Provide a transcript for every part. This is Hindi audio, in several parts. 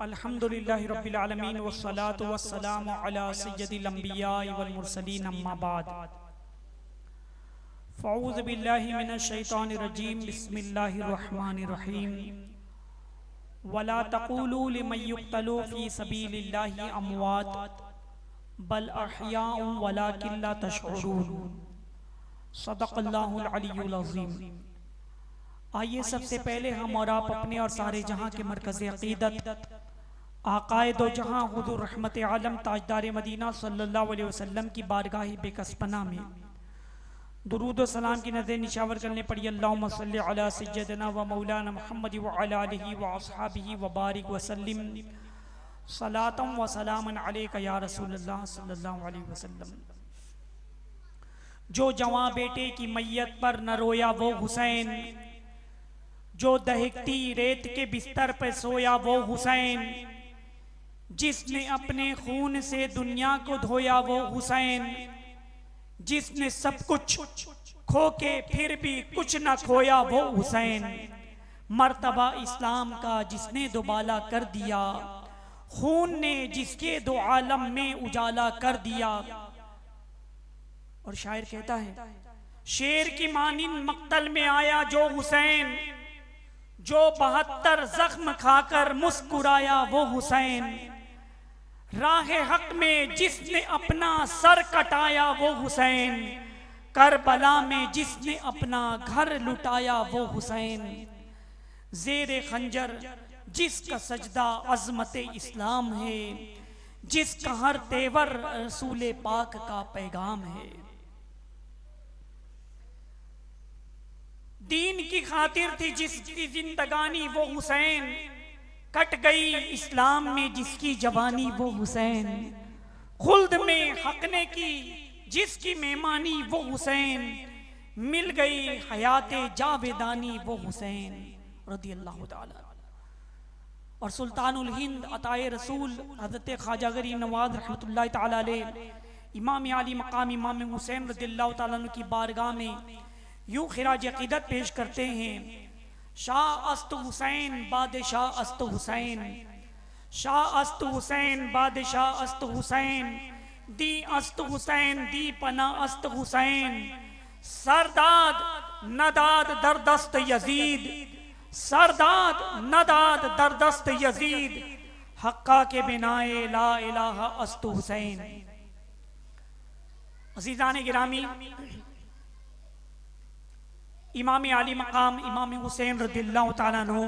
अल्हम्दुलिल्लाहि रब्बिल आलमीन वस्सलातु वस्सलामु अला सय्यदिल अंबियाइ वल मुरसलीन अम्मा बाद फ़अऊज़ु बिल्लाहि मिनश शैतानिर रजीम बिस्मिल्लाहिर रहमानिर रहीम वला तक़ूलू लिमन युक़्तलू फ़ी सबीलिल्लाहि अमवात बल अहयाउ वलाकिन ला तशऊरून सदक़ल्लाहुल अलियुल अज़ीम। आइए सबसे पहले हम और आप अपने और सारे जहां के मरकज़ अक़ीदत आक़ाए दो जहां हुज़ूर रहमत आलम ताजदार मदीना सल्लल्लाहु अलैहि वसल्लम की बारगाह बेकसपना में दुरूद व सलाम की नज़र निशावर करने पड़ी। अल्लाहुम्मा सल्लि अला सय्यदना व मौलाना मुहम्मद व अला आलिहि व अस्हाबिहि व बारिक व सल्लिम सलातम व सलामन अलैका या रसूलल्लाह सल्लल्लाहु अलैहि वसल्लम। जो जवां बेटे की मैयत पर न रोया वो हुसैन, जो दहकती रेत के बिस्तर पर सोया वो हुसैन, जिसने अपने खून से दुनिया को धोया वो हुसैन, जिसने सब कुछ खो के फिर भी कुछ न खोया वो हुसैन, मर्तबा इस्लाम का जिसने दुबाला कर दिया, खून ने जिसके दो आलम में उजाला कर दिया। और शायर कहता है, शेर की मानिन मक्तल में आया जो हुसैन, जो 72 जख्म खाकर मुस्कुराया वो हुसैन, राहे हक में जिसने अपना सर कटाया वो हुसैन, करबला में जिसने अपना घर लुटाया वो हुसैन, जेरे खंजर जिसका सजदा अजमत इस्लाम है, जिसका हर तेवर रसूल पाक का पैगाम है। दीन की खातिर थी जिसकी जिंदगानी वो हुसैन, कट गई इस्लाम में जिसकी जवानी वो हुसैन, खुल्द में हकने की जिसकी मेहमानी वो हुसैन, मिल गई हयाते जावेदानी वो हुसैन रदियल्लाहु ताला। और सुल्तानुल हिंद अताए रसूल हज़रत ख्वाजा गरीब नवाज रहमतुल्लाहि ताला अलैह इमाम आली मकाम इमाम हुसैन रदियल्लाहु ताला अन्हु की बारगाह में यूं खिराज अक़ीदत पेश करते हैं, शाह अस्त हुसैन बादशाह अस्त हुसैन, शाह अस्त हुसैन बादशाह अस्त हुसैन, दी अस्त हुसैन दी पना अस्त हुसैन, सरदाद नदाद दरदस्त यजीद, सरदाद नदाद दरदस्त यजीद, हक्का के बिनाए ला इलाहा अस्त हुसैन। अज़ीज़ान गिरामी, इमाम आली मकाम इमाम हुसैन रदियल्लाहु ताला अन्हु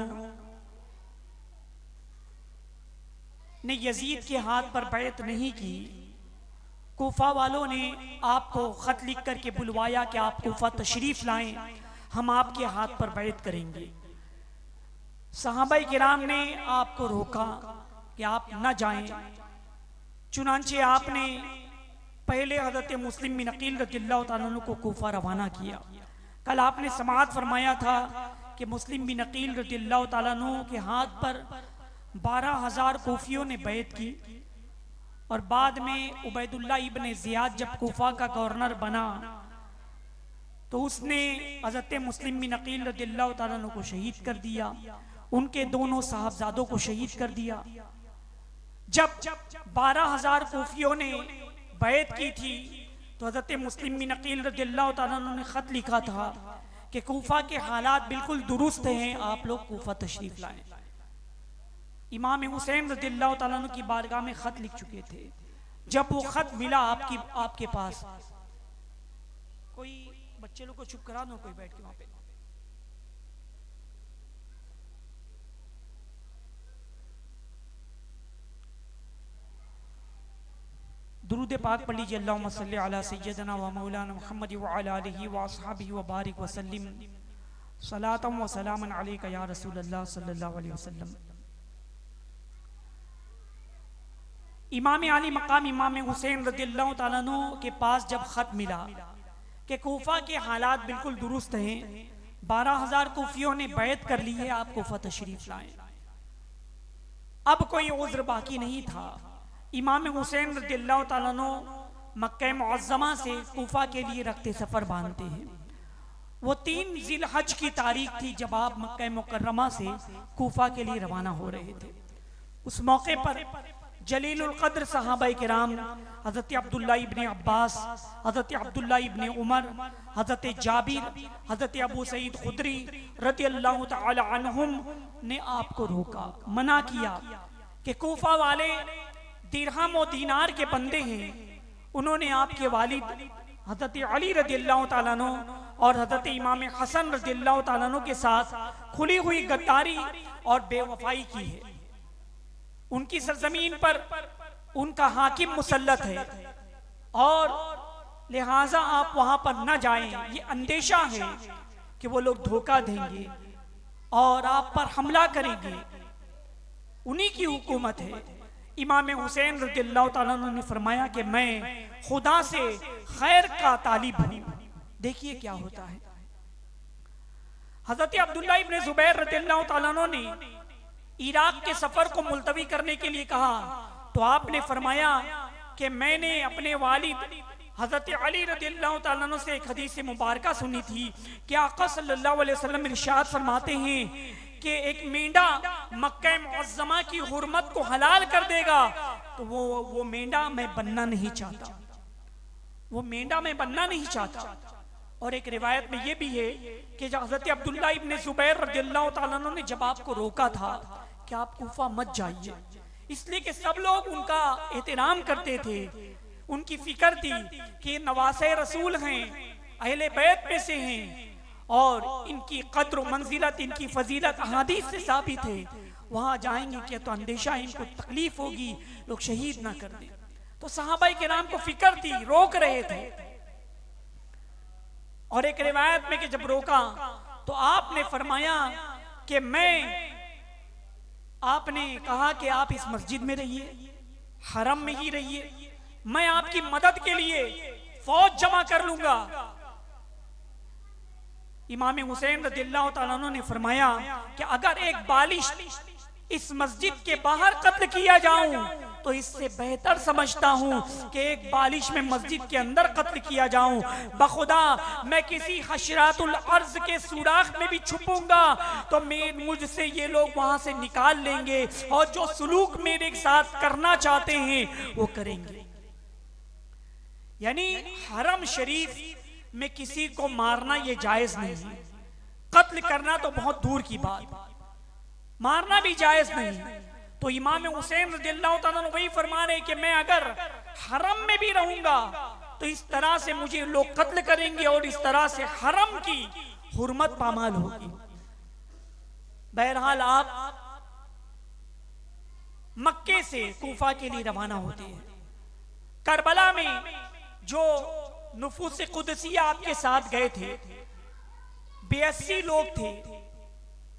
ने यजीद के हाथ पर बैत नहीं की। कूफा वालों ने आपको खत लिख करके बुलवाया कि आप कूफा तशरीफ लाएं, हम आपके हाथ पर बैत करेंगे। सहाबाए किराम ने आपको रोका कि आप न जाएं, चुनांचे आपने पहले हज़रत मुस्लिम बिन अकील रदियल्लाहु ताला अन्हु को कूफा रवाना किया। कल आपने समाअत फरमाया था कि मुस्लिम बिन अकील रदियल्लाहु ताला अन्हु के हाथ पर 12,000 कूफियों ने बैत की। और बाद में उबैदुल्लाह इब्न ज़ियाद जब कूफा का गवर्नर बना तो उसने हज़रत मुस्लिम बिन अकील रदियल्लाहु ताला अन्हु को शहीद कर दिया, उनके दोनों साहबजादों को शहीद कर दिया। जब 12,000 कूफियों ने बैत की थी तो हज़रत मुस्लिम बिन अकील रदियल्लाहु ताला अन्हु ने खत लिखा था कि कूफा के हालात बिल्कुल दुरुस्त हैं, आप लोग कूफा तशरीफ लाएं। इमाम हुसैन रदियल्लाहु ताला अन्हु की बारगाह में खत लिख चुके थे। जब वो खत मिला आपके पास, कोई बच्चे लोग को चुप करा दो, कोई बैठ के वहां पे। दुरूद पाक पढ़ लीजिए। अल्लाहुम्मा सल्लि अला सय्यदना व मौलाना मुहम्मद व अला आलिहि व अस्हाबिहि व बारिक व सल्लिम सलातम व सलामन अलैका या रसूलल्लाह सल्लल्लाहु अलैहि वसल्लम। इमाम आली मकाम इमाम हुसैन रदियल्लाहु ताला अन्हु के पास जब खत मिला कि कूफा के हालात बिल्कुल दुरुस्त हैं, 12,000 कूफियों ने बैत कर ली है, आप कूफा तशरीफ लाएं। अब कोई उज़्र बाकी नहीं था। इमाम हुसैन रदियल्लाहु ताला अन्हु मक्का मुअज़्ज़मा से कूफा के लिए रखते सफर बांधते हैं। वो 3 ज़िलहज की तारीख थी जब आप मक्का मुकर्रमा से कूफा के लिए रवाना हो रहे थे। उस मौके पर जलीलुल कद्र सहाबाए किराम हज़रत अब्दुल्ला इब्ने अब्बास, हज़रत अब्दुल्ला इब्ने उमर, हज़रत जाबिर, हज़रत अबू सईद खुदरी रज़ियल्लाहु तआला अन्हुम ने आपको रोका, मना किया कि कूफा वाले दिरहम और दीनार के बंदे हैं। उन्होंने आपके वालिद हज़रत अली रज़ियल्लाहु तआला अन्हु और हज़रत इमाम हसन रज़ियल्लाहु तआला अन्हु के साथ खुली हुई गद्दारी और बेवफाई की है। उनकी सरजमीन पर उनका हाकिम मुसल्लत है और लिहाजा आप वहां पर न जाएं। ये अंदेशा है कि वो लोग धोखा देंगे और आप पर हमला करेंगे। उन्हीं की हुकूमत है। इमाम हुसैन रज़ियल्लाहु तआला अन्हु ने फरमाया कि मैं खुदा से खैर का तालिब हूं। देखिए क्या होता है। हज़रत अब्दुल्ला इब्ने ज़ुबैर रज़ियल्लाहु तआला अन्हु ने इराक के सफर को मुलतवी करने के लिए कहा तो आपने फरमाया कि मैंने अपने वालिद हज़रत अली रज़ियल्लाहु तआला अन्हु से एक हदीस मुबारका सुनी थी कि आका सल्लल्लाहु अलैहि वसल्लम इरशाद फरमाते हैं कि एक मेंढा मक्का मुअज़्ज़मा की हुर्मत को हलाल कर देगा तो वो मेंढा मैं बनना नहीं चाहता, वो मेंढा मैं बनना नहीं चाहता। और एक रिवायत में ये भी है कि हज़रत अब्दुल्ला इब्ने ज़ुबैर रज़ियल्लाहु तआला अन्हु ने जब आपको रोका था कि आप कूफा मत जाइए, इसलिए कि सब लोग उनका एहतराम करते थे, उनकी फिक्र थी कि नवासे रसूल हैं, अहले बैत में से हैं और इनकी कद्र मंजिलत, इनकी फजीलत अहादीस से साबित है। वहां जाएंगे क्या तो अंदेशा इनको तकलीफ होगी, लोग शहीद ना कर दें। तो सहाबाए किराम को फिक्र थी, रोक रहे थे। और एक रिवायत में कि जब रोका तो आपने फरमाया कि आपने कहा कि आप इस मस्जिद में रहिए, हरम में ही रहिए, मैं आपकी मदद के लिए फौज जमा कर लूंगा। इमाम हुसैन रज़ियल्लाहु तआला अन्हु ने फरमाया कि अगर एक बालिश इस मस्जिद के बाहर कत्ल किया जाऊं तो इससे बेहतर समझता हूं कि एक बालिश में मस्जिद के अंदर कत्ल किया जाऊं। बखुदा मैं किसी हशरातुल अर्ज के सुराख में भी छुपूंगा तो मुझसे ये लोग वहां से निकाल लेंगे और जो सुलूक मेरे साथ करना चाहते हैं वो करेंगे। यानी हरम शरीफ में किसी को मारना ये जायज नहीं, कत्ल करना तो बहुत दूर की बात, मारना भी जायज नहीं। तो इमाम हुसैन रज़ियल्लाहु तआला अन्हु वही फरमा रहे कि मैं अगर हरम में भी रहूंगा तो इस तरह से मुझे लोग कत्ल करेंगे और इस तरह से हरम की हुर्मत पामाल होगी। बहरहाल आप मक्के से कूफा के लिए रवाना होते हैं। करबला में जो नुफूस कुदसिया आपके साथ गए थे 82 लोग थे,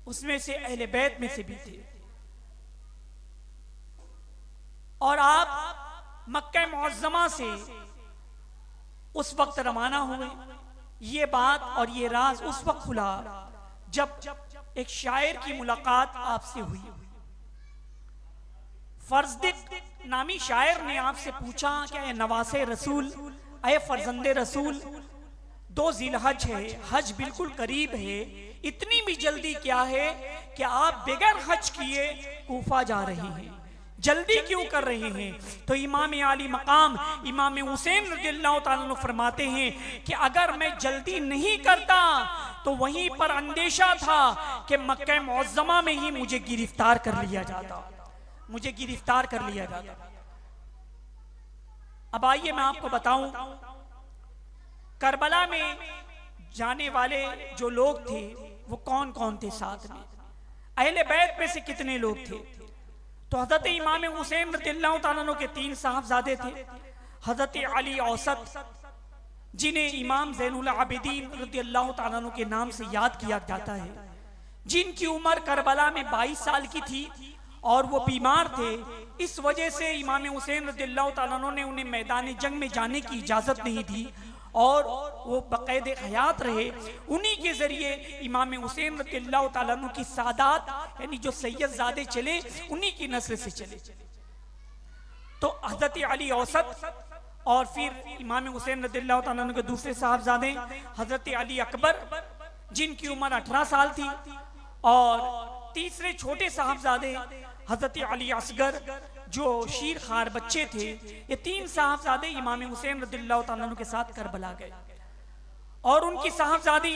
उसमें से अहले बैत में से भी थे और आप मक्का मुअज़्ज़मा से उस वक्त रवाना हुए। ये बात और ये राज उस वक्त खुला जब एक शायर की मुलाकात आपसे हुई। फर्जदिक नामी शायर ने आपसे पूछा कि नवासे रसूल, अय फर्जंदे रसूल, 2 ज़िलहज है, हज बिल्कुल करीब है, इतनी भी जल्दी क्या है कि आप बगैर हज किए कूफा जा रहे हैं, जल्दी क्यों कर रहे हैं? तो इमाम आली मकाम इमाम हुसैन रज़ियल्लाहु तआला अन्हु फरमाते हैं कि अगर मैं जल्दी नहीं करता तो वहीं पर अंदेशा था कि मक्का मुअज़्ज़मा में ही मुझे गिरफ्तार कर लिया जाता, मुझे गिरफ्तार कर लिया जाता। अब आइए मैं आपको बताऊं, करबला में जाने वाले जो लोग थे वो कौन कौन थे साथ में, अहले बैत में से कितने लोग थे। तो हजरत इमाम हुसैन रज़ियल्लाहु तआला अन्हु के 3 साहबजादे थे। हजरत अली औसत, जिन्हें इमाम ज़ैनुल आबिदीन रज़ियल्लाहु तआला अन्हु के नाम से याद किया जाता है, जिनकी उम्र करबला में 22 साल की थी और वो बीमार थे। इस वजह से इमाम हुसैन रज़ियल्लाहु तआला अन्हु ने उन्हें मैदान जंग में जाने की इजाज़त नहीं दी और वो बक़ैद हयात रहे। उन्हीं के जरिए इमाम हुसैन रज़ियल्लाहु तआला अन्हु की सादात यानी जो सैयदजादे चले उन्हीं की नस्ल से चले। तो हज़रत अली औसत और फिर इमाम हुसैन रज़ियल्लाहु तआला अन्हु के दूसरे साहबजादे हज़रत अली अकबर, जिनकी उम्र 18 साल थी, और तीसरे छोटे साहबजादे हजरत अली असगर जो शीर खार बच्चे थे, ये 3 साहबजादे इमाम हुसैन रदियल्लाहु ताला अन्हु के साथ करबला गए और उनकी साहबजादी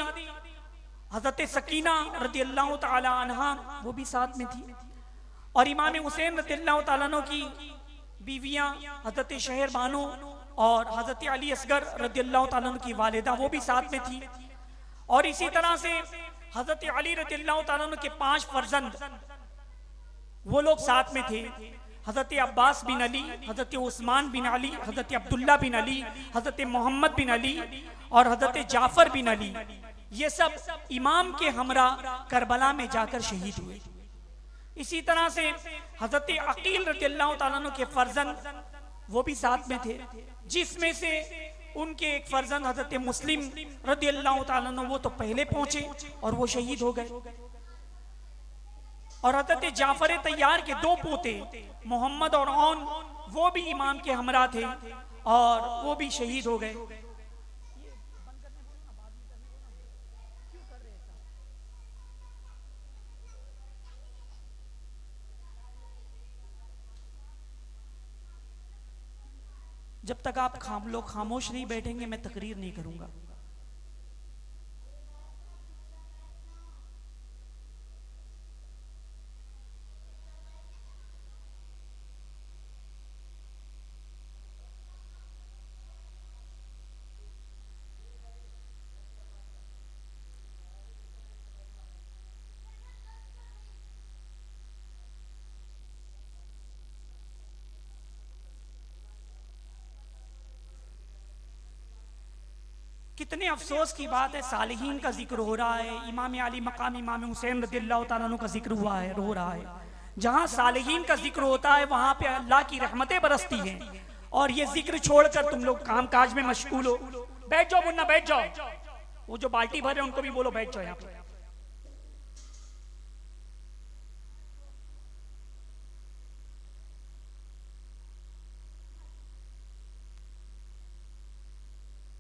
हजरत सकीना रदियल्लाहु ताला अन्हा वो भी साथ में थी और इमाम हुसैन रदियल्लाहु ताला अन्हु की बीवियां हजरत शहर बानो और हजरत अली असगर रदियल्लाहु ताला अन्हु की वालिदा वो भी साथ में थी। और इसी तरह से हजरत अली रदियल्लाहु ताला अन्हु के 5 फर्जंद वो लोग साथ में थे, हजरत अब्बास बिन अली, हजरत उस्मान बिन अली, हजरत अब्दुल्ला बिन अली, हजरत मोहम्मद बिन अली और हजरत जाफर बिन अली। ये सब इमाम के हमरा करबला में जाकर शहीद हुए। इसी तरह से हजरत अकील रदियल्लाहु ताला अन्हु के फर्जंद वो भी साथ में थे, जिसमें से उनके एक फर्जंद हजरत मुस्लिम रदियल्लाहु ताला अन्हु वो तो पहले पहुंचे और वो शहीद हो गए। और हजरत जाफर तैयार के 2 पोते मोहम्मद और औन वो भी इमाम के हमरा थे और वो भी शहीद हो गए। जब तक आप लोग खामोश नहीं बैठेंगे मैं तकरीर नहीं करूंगा। कितने अफसोस की बात है, सालिहीन का जिक्र हो रहा है, इमाम अली मकाम इमाम हुसैन रदियल्लाहु ताला अन्हु का जिक्र हुआ है, हो रहा है। जहां सालिहीन का जिक्र होता है वहां पे अल्लाह की रहमतें बरसती हैं और ये जिक्र छोड़कर तुम लोग काम काज में मशगूल हो। बैठ जाओ मुन्ना, बैठ जाओ। वो जो बाल्टी भर है उनको भी बोलो बैठ जाओ यहाँ पे।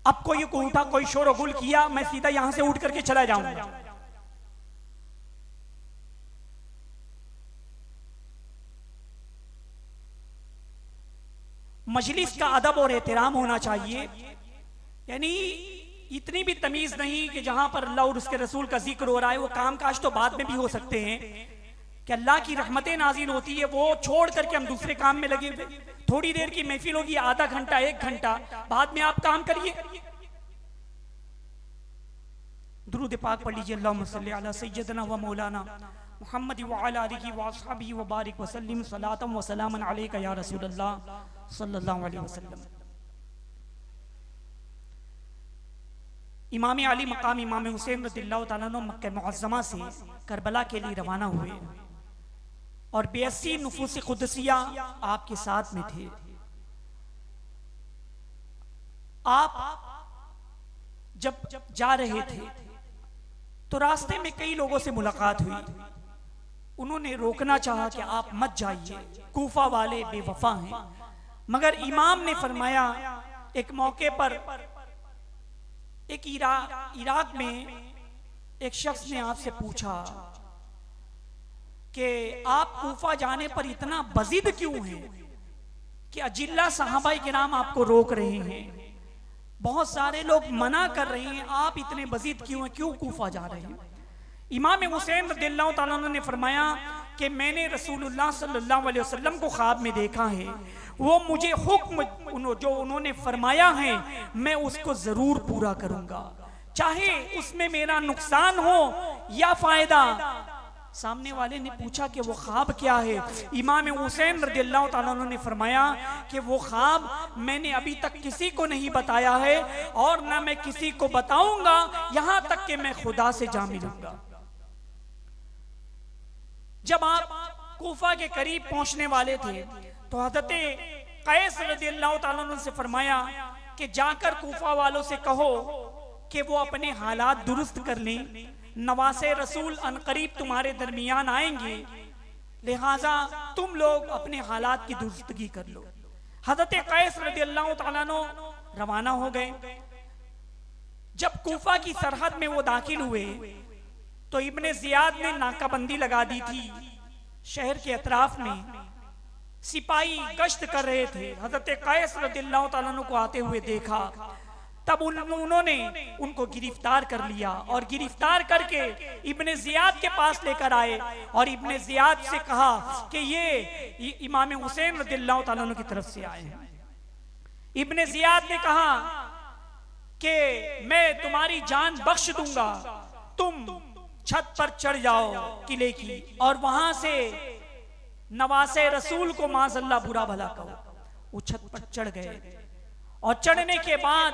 अब कोई उठा, कोई शोर गुल किया, मैं सीधा यहां से उठ करके चला जाऊंगा। मजलिस का अदब और एहतराम होना चाहिए, यानी इतनी भी तमीज नहीं कि जहां पर अल्लाह और उसके रसूल का जिक्र हो रहा है वो काम काज तो बाद में भी हो सकते हैं कि अल्लाह की रहमतें नाजिल होती है, वो छोड़ करके हम दूसरे काम में लगे हुए। थोड़ी देर की महफिल होगी, आधा घंटा 1 घंटा, बाद में आप काम करिए। दुरूद पाक पढ़ लीजिए, अल्लाहुम्मा सल्ली अला सय्यदना व मौलाना मुहम्मद व अला आलिहि व अस्हाबिहि व बारिक व सल्लिम सलातम व सलामन अलैका या रसूलल्लाह सल्लल्लाहु अलैहि वसल्लम। इमाम अली मकाम इमाम हुसैन रदियल्लाहु ताला अन्हु मक्का मुअज़्ज़मा से करबला के लिए रवाना हुए और 82 नुफूस कुदसिया आपके साथ में थे। आप जब जा रहे थे तो रास्ते में कई लोगों से मुलाकात हुई। उन्होंने रोकना चाहा कि आप मत जाइए, कूफा वाले बेवफा हैं, मगर इमाम ने फरमाया। एक मौके पर एक इराक में एक शख्स ने आपसे पूछा कि आप कूफा जाने पर इतना बज़िद क्यों हैं कि अजिल्ला सहाबाए किराम आपको रोक रहे हैं, बहुत सारे लोग मना कर रहे हैं, आप इतने बज़िद क्यों हैं, क्यों कूफा जा रहे हैं? इमाम हुसैन रदियल्लाहु ताला अन्हु ने फरमाया कि मैंने रसूलुल्लाह सल्लल्लाहु अलैहि वसल्लम को ख्वाब में देखा है, वो मुझे हुक्म जो उन्होंने फरमाया है मैं उसको जरूर पूरा करूंगा, चाहे उसमें मेरा नुकसान हो या फायदा। सामने वाले ने पूछा कि वो ख्वाब क्या है? इमाम हुसैन रदियल्लाहु ताला अन्हु ने फरमाया कि वो ख्वाब मैंने अभी तक किसी को नहीं बताया है और ना मैं किसी को बताऊंगा, यहां तक कि मैं खुदा से जा मिलूंगा। जब आप कूफा के करीब पहुंचने वाले थे तो हजरत कैस रदियल्लाहु ताला अन्हु से फरमाया कि जाकर कूफा वालों से कहो कि वो अपने हालात दुरुस्त कर लें, नवासे रसूल अनकरीब तुम्हारे दरमियान आएंगे, लिहाजा तुम लोग अपने हालात की दुरुस्तगी कर लो। हजरत कैस रदियल्लाहु ताला अन्हु रवाना हो गए। जब कूफा की सरहद में वो दाखिल हुए तो इब्ने जियाद ने नाकाबंदी लगा दी थी शहर के अतराफ में सिपाही गश्त कर रहे थे। हजरत कैस रदियल्लाहु ताला अन्हु को आते हुए देखा, तब उन्होंने उनको गिरफ्तार कर लिया और गिरफ्तार करके इब्ने जियाद के पास लेकर आए और इब्ने जियाद से कहा कि ये इमाम हुसैन रदियल्लाहु ताला अन्हु की तरफ से आए हैं। इब्ने जियाद ने कहा कि मैं तुम्हारी जान बख्श दूंगा, तुम छत पर चढ़ जाओ किले की और वहां से नवासे रसूल को माज़अल्लाह बुरा भला कहो। वो छत पर चढ़ गए और चढ़ने के बाद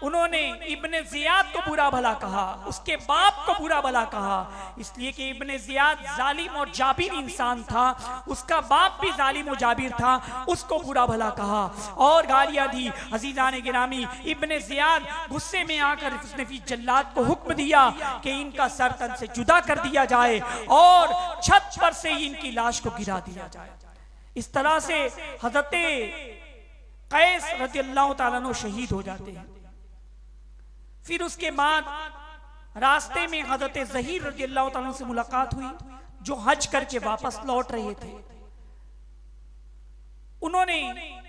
उन्होंने इब्ने जियाद को बुरा भला कहा, उसके बाप को बुरा भला कहा, इसलिए कि इब्ने जियाद जालिम और जाबिर इंसान था, उसका बाप भी जालिम और जाबिर था, उसको बुरा भला कहा और गालियां दी। अजीजान गिरामी, इब्ने जियाद गुस्से में आकर उसने फिर जल्लाद को हुक्म दिया कि इनका सर तन से जुदा कर दिया जाए और छत पर से ही इनकी लाश को गिरा दिया जाए। इस तरह से हजरत कैस रदियल्लाहु ताला अन्हु शहीद हो जाते हैं। फिर उसके बाद रास्ते में हजरत ज़हीर रदियल्लाहु ताला अन्हु से मुलाकात हुई, जो हज करके वापस लौट रहे थे। उन्होंने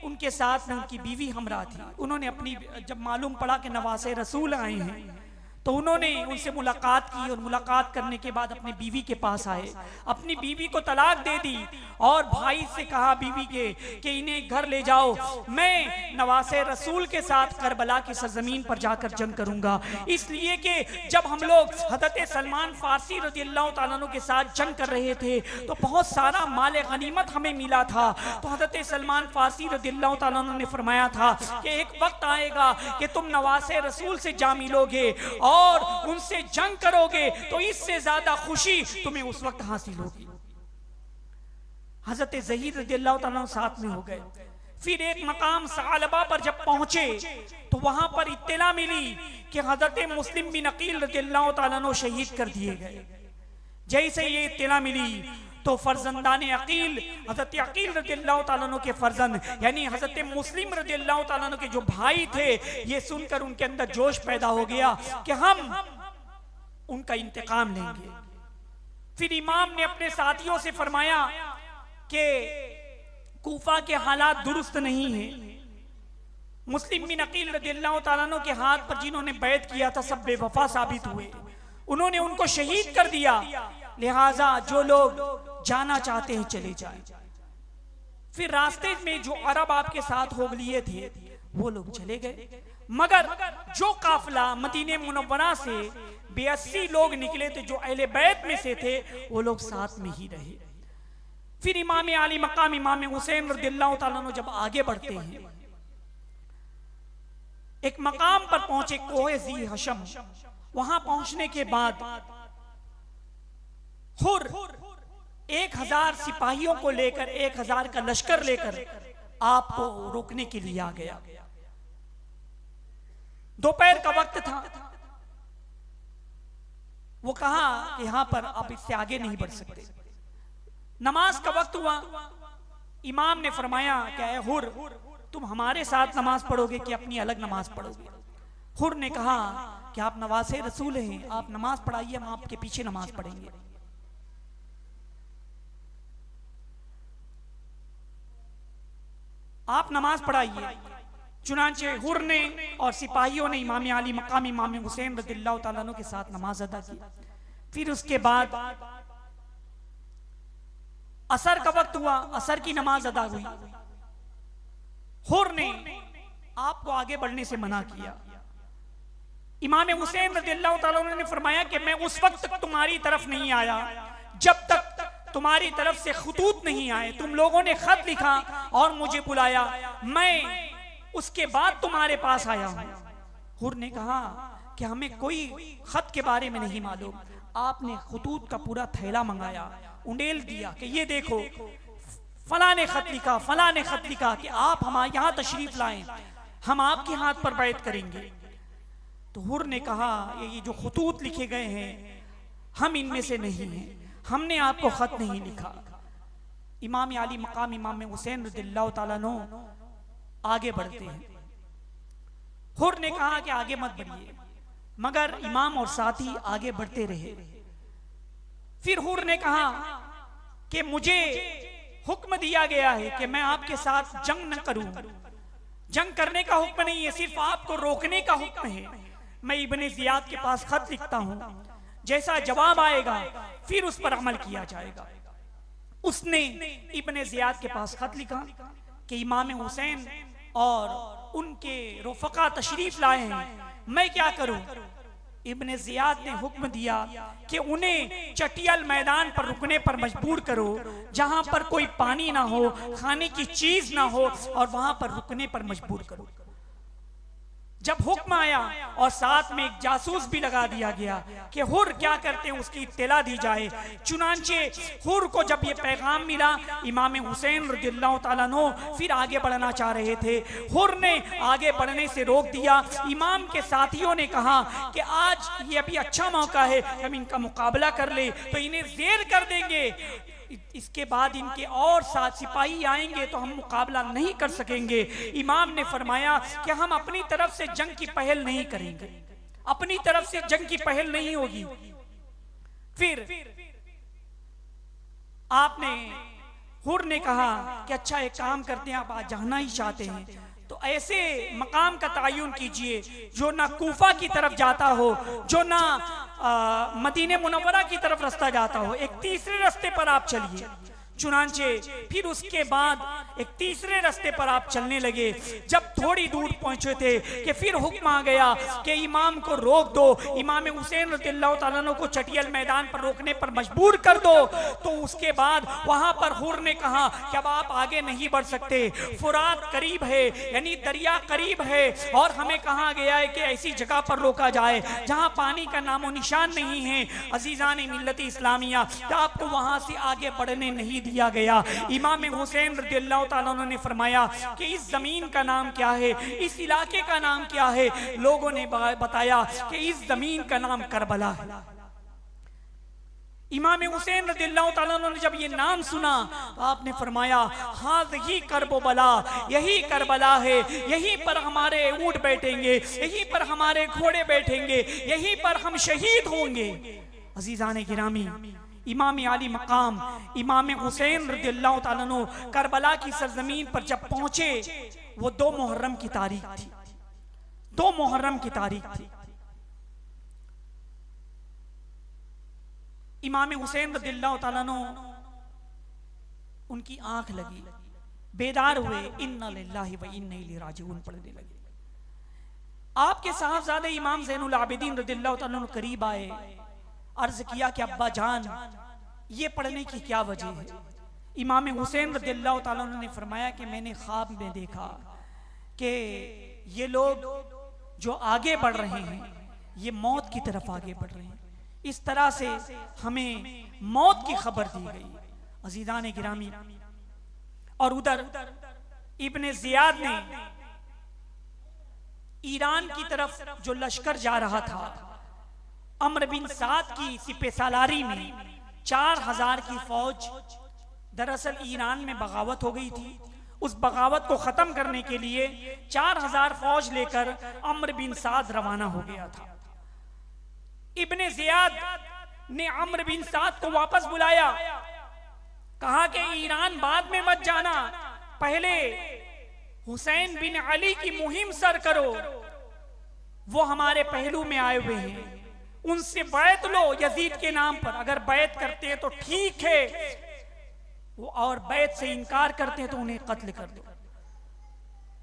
उनके साथ में उनकी बीवी हमरा थी। उन्होंने अपनी जब मालूम पड़ा कि नवासे रसूल आए हैं तो उन्होंने उनसे मुलाकात की और मुलाकात करने के बाद अपनी बीवी के पास आए, अपनी बीवी को तलाक दे दी और भाई से कहा बीवी के कि इन्हें घर ले जाओ, मैं नवासे रसूल के साथ करबला की सरजमीन पर जाकर जंग करूंगा। इसलिए कि जब हम लोग हजरत सलमान फारसी रज़ियल्लाहु ताला अन्हु के साथ जंग कर रहे थे तो बहुत सारा माल गनीमत हमें मिला था। तो हजरत सलमान फारसी रज़ियल्लाहु ताला अन्हु ने फरमाया था कि एक वक्त आएगा कि तुम नवासे रसूल से जा मिलोगे और उनसे जंग करोगे तो इससे ज्यादा खुशी तुम्हें उस वक्त हासिल होगी। हजरत ज़हीर रज़ियल्लाहु ताला अन्हु साथ में हो गए। फिर एक मकाम सालबा पर जब पहुंचे तो वहां पर इत्तला मिली कि हजरत मुस्लिम बिन अकील रज़ियल्लाहु ताला अन्हु शहीद कर दिए गए। जैसे ये इत्तला मिली तो फर्जंदान अकील हजरत अकील रज़ियल्लाहु ताला अन्हु के फर्जंद यानी हजरत मुस्लिम रज़ियल्लाहु ताला अन्हु के जो भाई थे, ये सुनकर उनके अंदर जोश पैदा हो गया कि हम उनका इंतकाम लेंगे। फिर इमाम ने अपने साथियों से फरमाया कि कूफा के हालात दुरुस्त नहीं है। मुस्लिम बिन अकील रज़ियल्लाहु ताला अन्हु के हाथ पर जिन्होंने बैत किया था सब बेवफा साबित हुए, उन्होंने उनको शहीद कर दिया। लिहाजा जो लोग जाना चाहते हैं चले जाएं। फिर रास्ते में जो अरब आपके साथ हो लिए थे वो लोग चले गए, मगर जो काफिला मदीने मुनव्वरा से 82 लोग निकले थे जो अहले बैत में से थे वो लोग साथ में ही रहे। फिर इमाम आली मकाम इमाम हुसैन रज़ियल्लाहु ताला अन्हु जब आगे बढ़ते हैं, एक मकाम पर पहुंचे कोहे ज़ी हशम। वहां पहुंचने के बाद हुर 1000 सिपाहियों को लेकर 1000 का लश्कर लेकर आपको रोकने के लिए आ गया। दोपहर का वक्त था। वो कहा कि यहां पर आप इससे आगे नहीं बढ़ सकते। नमाज का वक्त हुआ। इमाम ने फरमाया क्या है हुर, तुम हमारे साथ नमाज पढ़ोगे कि अपनी अलग नमाज पढ़ोगे? हुर ने कहा कि आप नवासे रसूल हैं, आप नमाज पढ़ाइए, हम आपके पीछे नमाज पढ़ेंगे। आप नमाज पढ़ाइए। चुनांचे हुर ने और सिपाहियों ने इमाम आली मकाम इमाम हुसैन रज़ियल्लाहु ताला अन्हु के साथ नमाज अदा की। फिर उसके बाद असर का वक्त हुआ, असर की नमाज अदा हुई। हुर ने आपको आगे बढ़ने से मना किया। इमाम हुसैन रज़ियल्लाहु ताला अन्हु ने फरमाया कि मैं उस वक्त तक तुम्हारी तरफ नहीं आया जब तक तुम्हारी तरफ से खतूत नहीं आए। तुम लोगों ने खत लिखा और मुझे बुलाया, मैं उसके बाद तुम्हारे पास आया हूं। हुर ने कहा कि हमें कोई खत के बारे में नहीं मालूम। आपने खतूत का पूरा थैला मंगाया, उंडेल दिया कि ये देखो फला ने खत लिखा, फला ने खत लिखा कि आप हमारे यहाँ तशरीफ लाएं, हम आपके हाथ पर बैत करेंगे। तो हुर ने कहा ये जो खतूत लिखे गए हैं हम इनमें से नहीं हैं, हमने आपको खत नहीं लिखा। इमाम आली मकाम इमाम हुसैन रज़ियल्लाहु ताला अन्हु आगे बढ़ते हैं। हुर ने कहा कि आगे मत बढ़िए, मगर इमाम और साथी आगे बढ़ते रहे। फिर हुर ने कहा कि मुझे हुक्म दिया गया है कि मैं आपके साथ जंग न करूं। जंग करने का हुक्म नहीं है, सिर्फ आपको रोकने का हुक्म है। मैं इब्ने ज़ियाद के पास खत लिखता हूं, जैसा जवाब आएगा फिर उस पर अमल किया जाएगा। उसने इब्ने ज़ियाद के पास खत लिखा कि इमाम हुसैन और उनके रफ़क़ा तशरीफ लाए हैं, मैं क्या करूं। इब्ने ज़ियाद ने हुक्म दिया कि उन्हें चटियल मैदान पर रुकने पर मजबूर करो, जहां पर कोई पानी ना हो, खाने की चीज ना हो, और वहां पर रुकने पर मजबूर करो। जब हुक्म आया और साथ में एक जासूस भी लगा दिया गया कि हुर क्या करते हैं उसकी इत्तला दी जाए। चुनांचे हुर को जब ये पैगाम मिला, इमाम हुसैन रज़ियल्लाहु ताला अन्हु फिर आगे बढ़ना चाह रहे थे, हुर ने आगे बढ़ने से रोक दिया। इमाम के साथियों ने कहा कि आज ये अभी अच्छा मौका है, हम इनका मुकाबला कर ले तो इन्हें ज़ेर कर देंगे, इसके बाद इनके और साथ सिपाही आएंगे तो हम मुकाबला नहीं कर सकेंगे। इमाम ने फरमाया कि हम अपनी तरफ से जंग की पहल नहीं करेंगे, अपनी तरफ से जंग की पहल नहीं होगी। फिर आपने हुर ने कहा कि अच्छा एक काम करते हैं, आप आज जाना ही चाहते हैं तो ऐसे मकाम का तयन कीजिए जो ना कूफा की तरफ जाता हो, जो ना मदीने मुनव्वरा की तरफ रास्ता जाता हो, एक तीसरे रास्ते पर आप चलिए। चुनांचे फिर उसके बाद एक तीसरे रास्ते पर आप चलने लगे। जब थोड़ी दूर पहुंचे थे कि फिर हुक्म आ गया कि इमाम को रोक दो, इमाम हुसैन रज़ियल्लाहु ताला अन्हु को चटियल मैदान पर रोकने पर मजबूर कर दो। तो उसके बाद वहां पर हुर ने कहा कि अब आप आगे नहीं बढ़ सकते, फुरात करीब है, यानी दरिया करीब है, और हमें कहा गया है कि ऐसी जगह पर रोका जाए जहां पानी का नामो निशान नहीं है। अजीजान मिल्लत इस्लामिया, आपको वहां से आगे बढ़ने नहीं दिया गया। इमाम हुसैन रज़ियल्लाहु ताला अन्हु ने फरमाया कि इस जमीन का नाम क्या है, इस इलाके का नाम क्या है। लोगों ने बताया कि इस जमीन का नाम करबला है। इमाम हुसैन रज़ियल्लाहु ताला अन्हु ने जब ये नाम सुना तो आपने फरमाया हाज़िही करबला, यही करबला है, यहीं पर हमारे ऊंट बैठेंगे, यहीं पर हमारे घोड़े बैठेंगे, यहीं पर हम शहीद होंगे। अजीजान गिरामी, इमाम आली मकाम इमाम हुसैन रज़ियल्लाहु ताला अन्हु करबला की सरजमीन पर जब पहुंचे, वो 2 मुहर्रम की तारीख थी, 2 मुहर्रम की तारीख थी। इमाम हुसैन रज़ियल्लाहु ताला अन्हु उनकी आंख लगी, बेदार हुए, इन्ना लिल्लाहि व इन्ना इलैहि राजिऊन पढ़ने लगे। आपके साहबजादे इमाम ज़ैनुल आबिदीन रज़ियल्लाहु ताला अन्हु करीब आए, अर्ज किया कि अब्बा जान ये पढ़ने की क्या वजह है। इमाम हुसैन रज़ियल्लाहु ताला अन्हु ने फरमाया कि मैंने ख्वाब में देखा कि ये लोग जो आगे बढ़ रहे हैं ये मौत की तरफ आगे बढ़ रहे हैं, इस तरह से हमें मौत की खबर दी गई। अजीजान गिरामी, और उधर इब्ने ज़ियाद ने ईरान की तरफ जो लश्कर जा रहा था, अम्र बिन साद की सिपह सालारी में 4000 की फौज, दरअसल ईरान में बगावत हो गई थी, उस बगावत को खत्म करने के लिए 4000 फौज लेकर अम्र बिन साद रवाना हो गया था। इब्ने ज़ियाद ने अम्र बिन साद को वापस बुलाया, कहा कि ईरान बाद में मत जाना, पहले हुसैन बिन अली की मुहिम सर करो, वो हमारे पहलू में आए हुए हैं, उनसे बैत लो यजीद के नाम पर, अगर बैत करते हैं तो ठीक है, वो और बैत से इनकार करते हैं तो उन्हें कत्ल कर दो।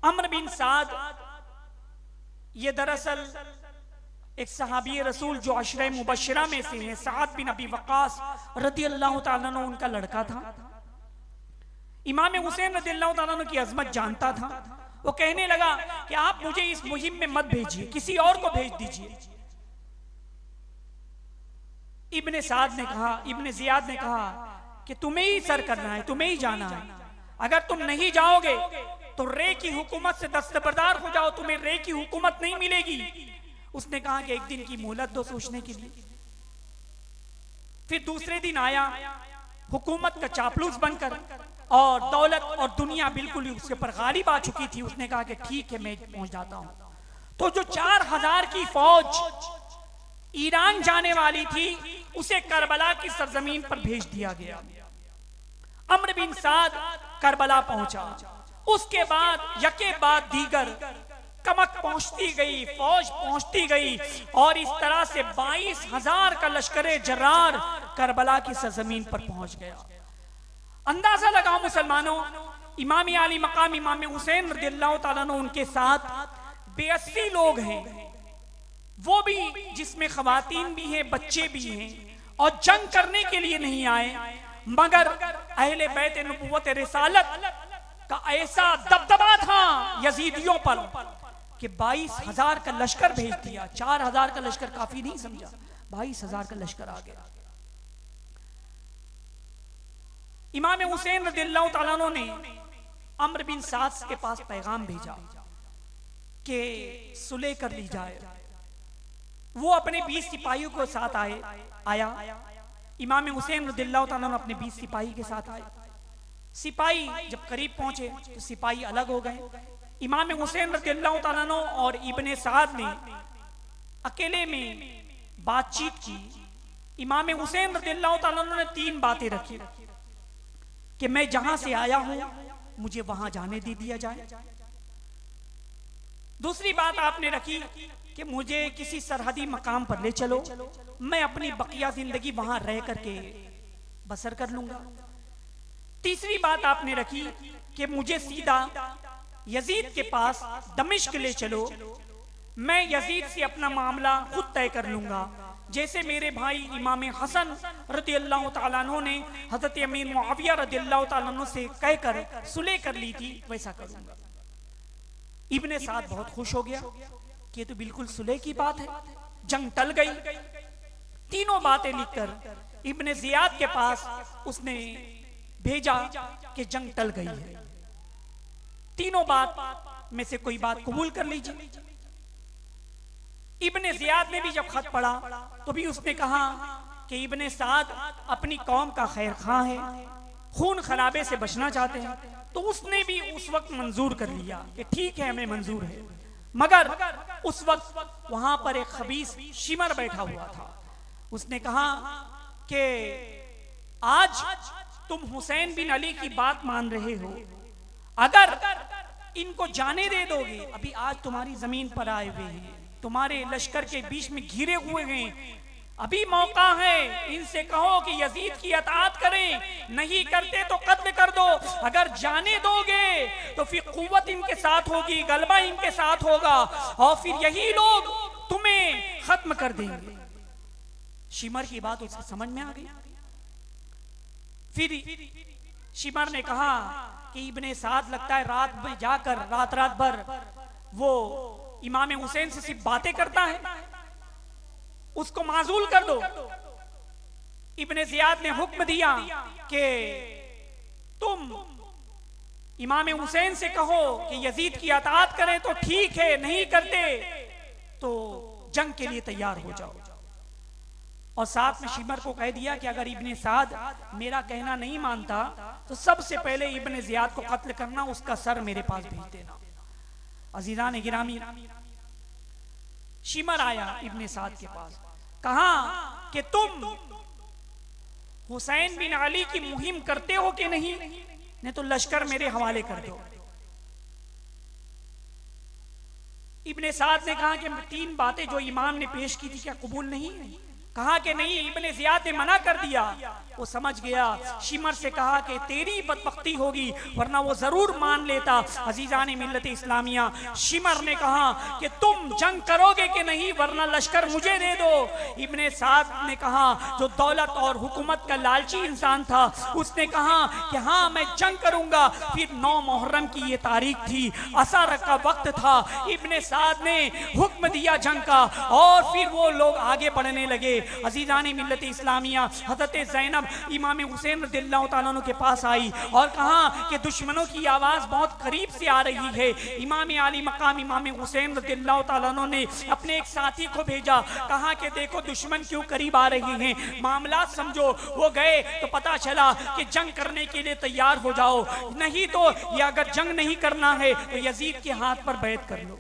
अम्र बिन साद ये दरअसल एक सहाबी रसूल जो अशरे मुबश्शिरा में से हैं, साद बिन अबी वक्कास रज़ियल्लाहु ताला अन्हु उनका लड़का था। इमाम हुसैन रज़ियल्लाहु ताला अन्हु की अजमत जानता था। वो कहने लगा कि आप मुझे इस मुहिम में मत भेजिए, किसी और को भेज दीजिए। इब्ने साद ने कहा, इब्ने ज़ियाद ने कहा कि तुम्हें ही सर करना है, तुम्हें ही जाना है, अगर तुम नहीं जाओगे तो रे की हुकूमत से दस्तबरदार हो जाओ, तुम्हें रे की हुकूमत नहीं मिलेगी। उसने कहा कि एक दिन की मोहलत दो सोचने के लिए। फिर दूसरे दिन आया हुकूमत का चापलूस बनकर, और दौलत और दुनिया बिल्कुल उसके पर गालिब आ चुकी थी। उसने कहा कि ठीक है मैं पहुंच जाता हूं। तो जो 4000 की फौज ईरान जाने वाली थी उसे करबला की सरजमीन पर भेज दिया गया। अम्र बिन साद करबला पहुंचा। उसके बाद यके बाद दीगर कमक पहुंचती गई, फौज पहुंचती गई और इस तरह से 22,000 का लश्करे जर्रार करबला की सरजमीन पर पहुंच गया। अंदाजा लगाओ मुसलमानों, इमाम आली मकाम इमाम हुसैन रज़ियल्लाहु ताला अन्हु उनके साथ 82 लोग हैं, वो भी जिसमें खवातीन भी हैं, बच्चे भी हैं, और जंग करने के लिए नहीं आए, मगर अहले बैत नबुव्वत रिसालत का ऐसा दबदबा था यजीदियों पर कि 22,000 का लश्कर भेज दिया। 4,000 का लश्कर काफी नहीं समझा, 22,000 का लश्कर आ गया। इमाम हुसैन रज़ियल्लाहु ताला अन्हु ने अम्र बिन साद के पास पैगाम भेजा कि सुलह कर ली जाए। वो अपने 20 सिपाहियों के साथ आया। इमाम हुसैन रज़ियल्लाहु ताला अन्हु अपने 20 सिपाही के साथ आए। सिपाही जब करीब पहुंचे तो सिपाही अलग हो गए। इमाम हुसैन रज़ियल्लाहु ताला अन्हु और इब्ने साद ने अकेले में बातचीत की। इमाम हुसैन रज़ियल्लाहु ताला अन्हु ने 3 बातें रखी कि मैं जहां से आया हूं मुझे वहां जाने दे दिया जाए। दूसरी बात आपने रखी कि मुझे किसी सरहदी मकाम पर ले चलो, मैं अपनी बकिया जिंदगी वहां रह करके बसर कर लूंगा। तीसरी बात आपने रखी कि मुझे सीधा यजीद के पास दमिश्क ले चलो, मैं यजीद से अपना मामला खुद तय कर लूंगा, जैसे मेरे भाई इमाम हसन रज़ियल्लाहु ताला अन्हु ने हज़रत अमीर मुआविया रज़ियल्लाहु ताला अन्हु से कहकर सुलह कर ली थी, वैसा करूंगा। इब्ने साद बहुत खुश हो गया कि ये तो बिल्कुल सुलह की बात है, जंग टल गई। तीनों बातें लिखकर इब्ने जियाद के पास उसने भेजा कि जंग टल गई है, तीनों बात में से कोई बात कबूल कर लीजिए। इब्ने जियाद ने भी जब खत पढ़ा तो भी उसने कहा कि इब्ने साद अपनी कौम का खैर खां है, खून खराबे से बचना चाहते हैं, तो उसने भी उस वक्त मंजूर कर लिया कि ठीक है हमें मंजूर है। मगर उस वक्त वहां पर एक खबीस शिमर बैठा हुआ था। उसने कहा कि आज तुम हुसैन बिन अली की बात मान रहे हो, अगर इनको जाने दे दोगे, अभी आज तुम्हारी जमीन पर आए हुए हैं, तुम्हारे लश्कर के बीच में घिरे हुए हैं, अभी मौका है, इनसे कहो कि यजीद की अताअत करें, नहीं करते तो कत्ल कर दो। अगर जाने दोगे तो फिर कुव्वत इनके साथ होगी, गलबा इनके साथ होगा और फिर यही लोग तुम्हें खत्म कर देंगे। शिमर की बात उसकी समझ में आ गई। फिर शिमर ने कहा कि इब्ने साद लगता है रात में जाकर रात भर वो इमाम हुसैन से सिर्फ बातें करता है, उसको माजूल कर दो। इब्ने जियाद ने हुक्म दिया कि तुम इमाम हुसैन से कहो कि यजीद की अताअत करें तो ठीक है, नहीं करते तो जंग के लिए तैयार हो जाओ। और साथ में शिमर को कह दिया कि अगर इब्ने साद मेरा कहना नहीं मानता तो सबसे पहले इब्ने जियाद को कत्ल करना, उसका सर मेरे पास भेज देना। अजीजान गिरामी, शिमर आया इब्ने साद के पास, कहा कि तुम हुसैन बिन अली की मुहिम करते हो कि नहीं, नहीं तो लश्कर मेरे हवाले कर दो। इब्ने साद ने कहा कि 3 बातें जो इमाम ने पेश की थी क्या कबूल नहीं है? कहा कि नहीं। इब्ने जियाद ने मना कर दिया। वो समझ गया, शिमर से कहा कि तेरी बदबख्ती होगी वरना वो जरूर मान लेता। अजीजान मिल्लत इस्लामिया, शिमर ने कहा कि तुम जंग करोगे कि नहीं वरना लश्कर मुझे दे दो। इब्ने साद ने कहा, जो दौलत और हुकूमत का लालची इंसान था, उसने कहा कि हाँ मैं जंग करूंगा। फिर 9 मुहर्रम की ये तारीख थी, असर का वक्त था। इब्ने साद ने हुक्म दिया जंग का और फिर वो लोग आगे बढ़ने लगे। अजीजान मिल्लत इस्लामिया, हज़रत ज़ैनब इमाम हुसैन रज़ियल्लाहु ताला अन्हु के पास आई और कहा कि दुश्मनों की आवाज़ बहुत करीब से आ रही है। इमाम आली मकाम इमाम हुसैन रज़ियल्लाहु ताला अन्हु ने अपने एक साथी को भेजा, कहा कि देखो दुश्मन क्यों करीब आ रहे हैं, मामला समझो। वो गए तो पता चला कि जंग करने के लिए तैयार हो जाओ, नहीं तो या अगर जंग नहीं करना है तो यजीद के हाथ पर बैत कर लो।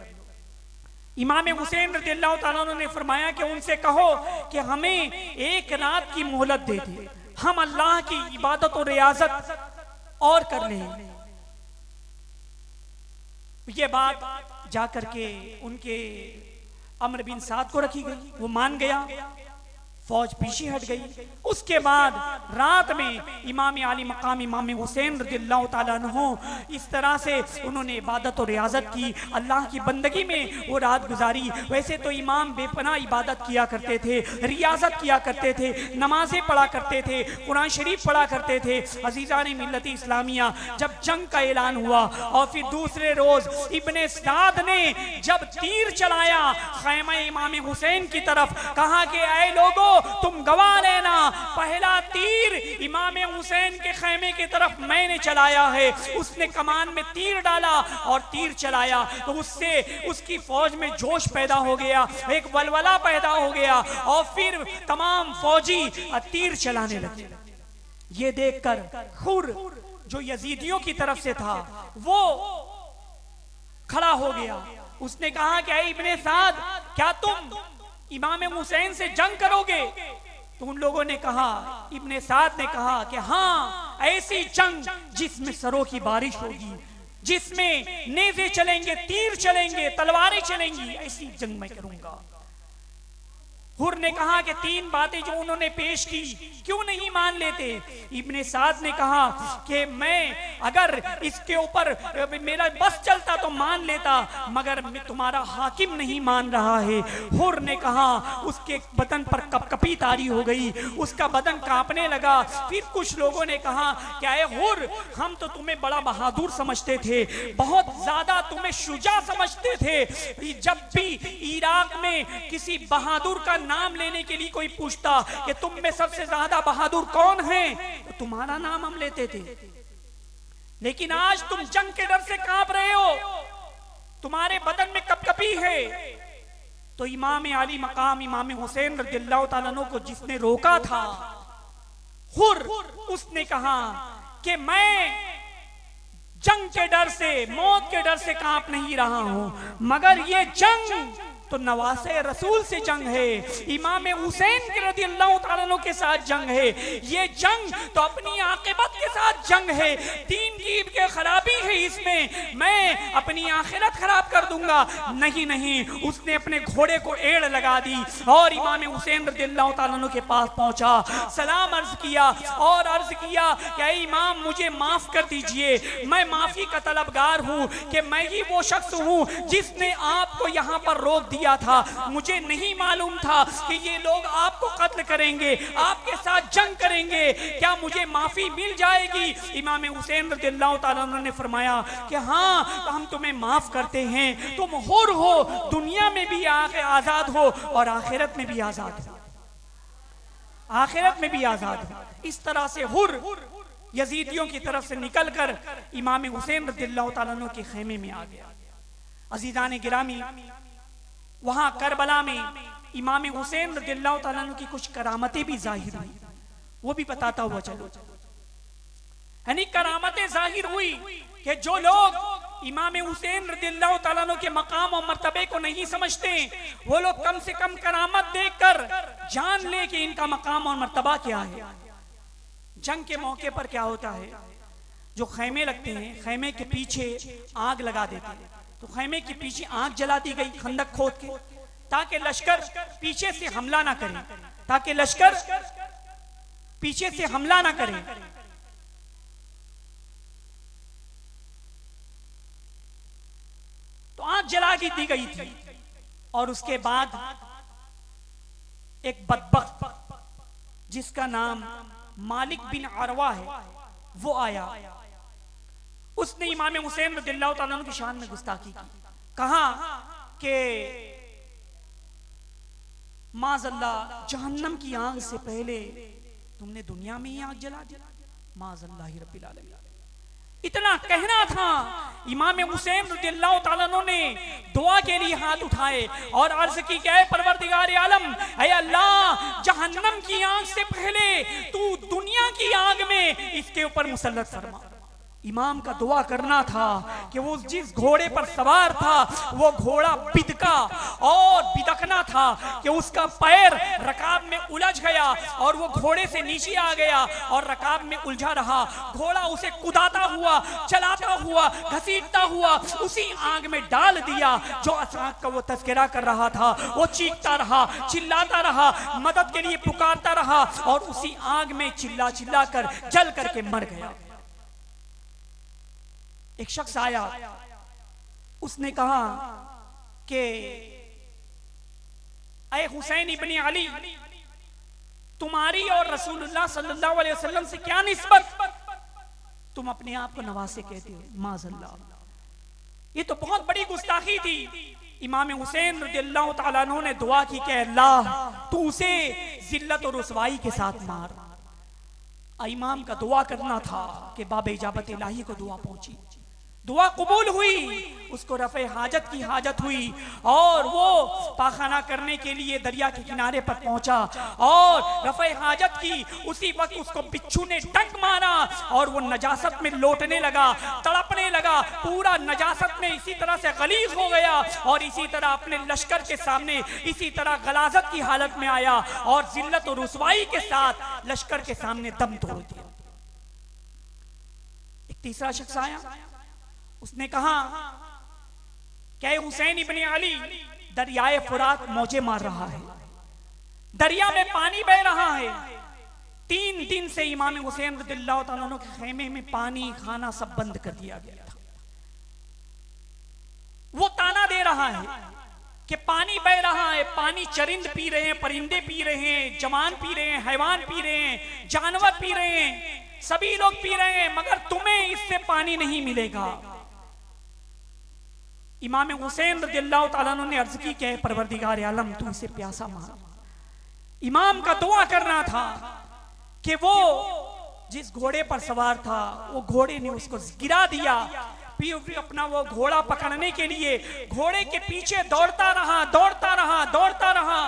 इमाम हुसैन रज़ियल्लाहु ताला अन्हु ने फरमाया कि उनसे कहो कि हमें 1 रात की मोहलत दे दे, हम अल्लाह की इबादत और रियाजत और कर लें। ये बात जाकर के उनके अम्र बिन साद को रखी गई, वो मान गया, फौज पीछे हट गई। उसके बाद रात में इमाम आली मकाम इमाम हुसैन रज़ियल्लाहु ताला अन्हु इस तरह से उन्होंने इबादत और रियाजत की, अल्लाह की बंदगी में वो रात गुजारी। वैसे तो इमाम बेपनाह इबादत किया करते थे, रियाजत किया करते थे, नमाजें पढ़ा करते थे, कुरान शरीफ पढ़ा करते थे। अजीज़ान मिल्लत इस्लामिया, जब जंग का ऐलान हुआ और फिर दूसरे रोज इब्ने साद ने जब तीर चलाया खैमा इमाम हुसैन की तरफ, कहा कि ऐ लोगों तुम गवाह लेना, पहला तीर इमाम हुसैन के खैमे की तरफ मैंने चलाया है। उसने कमान में तीर डाला और तीर चलाया तो उससे उसकी फौज में जोश पैदा हो गया, एक वलवला पैदा हो गया और फिर तमाम फौजी तीर चलाने लगे। ये देखकर हुर जो यजीदियों की तरफ से था वो खड़ा हो गया। उसने कहा कि ऐ इब्ने साद, क्या तुम इमाम हुसैन से जंग करोगे? तो उन लोगों ने कहा, इब्ने साद ने कहा कि हाँ, ऐसी जंग जिसमें सरों की बारिश होगी, जिसमें नेज़े चलेंगे, तीर चलेंगे, तलवारें चलेंगी, ऐसी जंग मैं करूंगा। हुर ने कहा कि तीन बातें जो उन्होंने पेश की क्यों नहीं मान लेते? इब्ने साद ने कहा कि मैं अगर इसके ऊपर मेरा बस चलता तो मान लेता, मगर तुम्हारा हाकिम नहीं मान रहा है। हुर ने कहा, उसके बदन पर कपकपी तारी हो गई, उसका बदन कांपने लगा। फिर कुछ लोगों ने कहा, क्या है हुर, हम तो तुम्हें बड़ा बहादुर समझते थे, बहुत ज्यादा तुम्हें शुजा समझते थे। जब भी इराक में किसी बहादुर का नाम लेने के लिए कोई पूछता कि तुम में सबसे ज्यादा बहादुर कौन है, तो तुम्हारा नाम हम लेते थे। लेकिन आज तुम जंग के डर से कांप रहे हो, तुम्हारे बदन में कपकपी है। तो इमाम आली मकाम इमाम हुसैन रज़ियल्लाहु ताला अन्हु को जिसने रोका था, हुर, उसने कहा कि मैं जंग के डर से, मौत के डर से कांप नहीं रहा हूं, मगर ये जंग तो नवासे रसूल से जंग है, इमाम हुसैन रज़ियल्लाहु ताला अन्हु के साथ जंग है। ये जंग तो अपनी आखिरत के साथ जंग है, दीन की खराबी है इसमें, मैं अपनी आखिरत खराब कर दूंगा। नहीं नहीं, उसने अपने घोड़े को एड़ लगा दी और इमाम हुसैन रज़ियल्लाहु ताला अन्हु के पास पहुंचा, सलाम अर्ज किया और अर्ज किया कि इमाम मुझे माफ कर दीजिए, मैं माफी का तलबगार हूं कि मैं ही वो शख्स हूं जिसने आपको यहां पर रोक दिया था। मुझे नहीं मालूम था कि ये लोग आपको कत्ल करेंगे, आपके साथ जंग करेंगे, क्या मुझे माफी मिल जाएगी? इमाम हुसैन रज़ियल्लाहु ताला अन्हु ने फरमाया कि हाँ, हम तुम्हें माफ करते हैं, तुम हुर हो, दुनिया में भी आजाद हो और आखिरत में भी आजाद हो, आखिरत में भी आजाद हो। इस तरह से हुर यजीदियों की तरफ से निकलकर इमाम हुसैन रज़ियल्लाहु ताला अन्हु के खेमे में आ गया। अजीज़ान गिरामी, वहां करबला में इमाम हुसैन रज़ियल्लाहु ताला अन्हु की कुछ करामतें भी जाहिर हुई, वो भी बताता हुआ चलो। यानी करामतें जाहिर हुई कि जो लोग इमाम हुसैन रज़ियल्लाहु ताला अन्हु के मकाम और मर्तबे को नहीं समझते, वो लोग कम से कम करामत देखकर जान ले कि इनका मकाम और मर्तबा क्या है। जंग के मौके पर क्या होता है, जो खैमे लगते हैं, खैमे के पीछे आग लगा देते हैं, तो खैमे के पीछे आग जला दी गई खंदक खोद के, ताकि लश्कर पीछे से हमला ना करे, ताकि लश्कर पीछे से हमला ना करे। तो आग जला दी गई थी और उसके बाद एक बदबख्त जिसका नाम मालिक बिन अरवा है, वो आया। उसने इमाम हुसैन रज़ियल्लाहु ताला अन्हु की शान में गुस्ताखी की, कहा कि माज़अल्लाह, जहन्नम की आग से पहले तुमने दुनिया में ही आग जला दी, माज़अल्लाह रब्बिल आलमीन। इतना कहना था, इमाम हुसैन रज़ियल्लाहु ताला अन्हु ने दुआ के लिए हाथ उठाए और अर्ज की कि ऐ परवरदिगार आलम, ऐ अल्लाह, जहन्नम की आग से पहले तू दुनिया की आग में इसके ऊपर मुसल्लत फरमा। इमाम का दुआ करना था कि वो जिस घोड़े पर सवार था वो घोड़ा बिदका और बिदकना था कि उसका पैर रकाब में उलझ गया और वो घोड़े से नीचे आ गया और रकाब में उलझा रहा। घोड़ा उसे कुदाता हुआ, चलाता हुआ, घसीटता हुआ उसी आग में डाल दिया जो अचानक का वो तस्करा कर रहा था। वो चीखता रहा, चिल्लाता रहा, मदद के लिए पुकारता रहा और उसी आग में चिल्ला चिल्ला कर जल करके मर गया। एक शख्स आया, उसने कहा कि ऐ हुसैन इब्ने अली, तुम्हारी और रसूलुल्लाह सल्लल्लाहु अलैहि वसल्लम से क्या निस्बत, तुम अपने आप को नवासे कहते हो। माज़अल्लाह, ये तो बहुत बड़ी गुस्ताखी थी। इमाम हुसैन रज़ियल्लाहु ताला अन्हु ने दुआ की कि अल्लाह तू उसे जिल्लत और रुसवाई के साथ मार। इमाम का दुआ करना था कि बाब इजाबत इलाही को दुआ पहुंची, दुआ कबूल हुई, उसको रफ़े हाजत की हाजत हुई और वो पाखाना करने के लिए दरिया के किनारे पर पहुंचा और रफ़े हाजत की उसी वक्त उसको बिच्छू ने डंक मारा और वो नजासत में लोटने लगा, तड़पने लगा, पूरा नजासत में इसी तरह से गलीज़ हो गया और इसी तरह अपने लश्कर के सामने इसी तरह गलाजत की हालत में आया और जिल्लत और रुसवाई के साथ लश्कर के सामने दम तोड़ दिया। एक तीसरा शख्स आया, उसने कहा क्या हुसैन इब्ने अली, दरियाए फुरात मौजे मार रहा है, दरिया में पानी बह रहा है। 3 दिन से इमाम हुसैन रज़ियल्लाहु ताला अन्हु के खेमे में पानी खाना सब बंद कर दिया गया था। वो ताना दे रहा है कि पानी बह रहा है, पानी चरिंद पी रहे हैं, परिंदे पी रहे हैं, जमान पी रहे हैं, हैवान पी रहे हैं, जानवर पी रहे हैं, सभी लोग पी रहे हैं, मगर तुम्हें इससे पानी नहीं मिलेगा। इमाम हुसैन रज़ियल्लाहु ताला अन्हु ने अर्ज की कि परवरदिगार आलम तू इसे प्यासा मार। इमाम का दुआ करना था कि वो जिस घोड़े पर सवार था वो घोड़े ने उसको गिरा दिया। फिर अपना वो घोड़ा पकड़ने के लिए घोड़े के पीछे दौड़ता रहा, दौड़ता रहा, दौड़ता रहा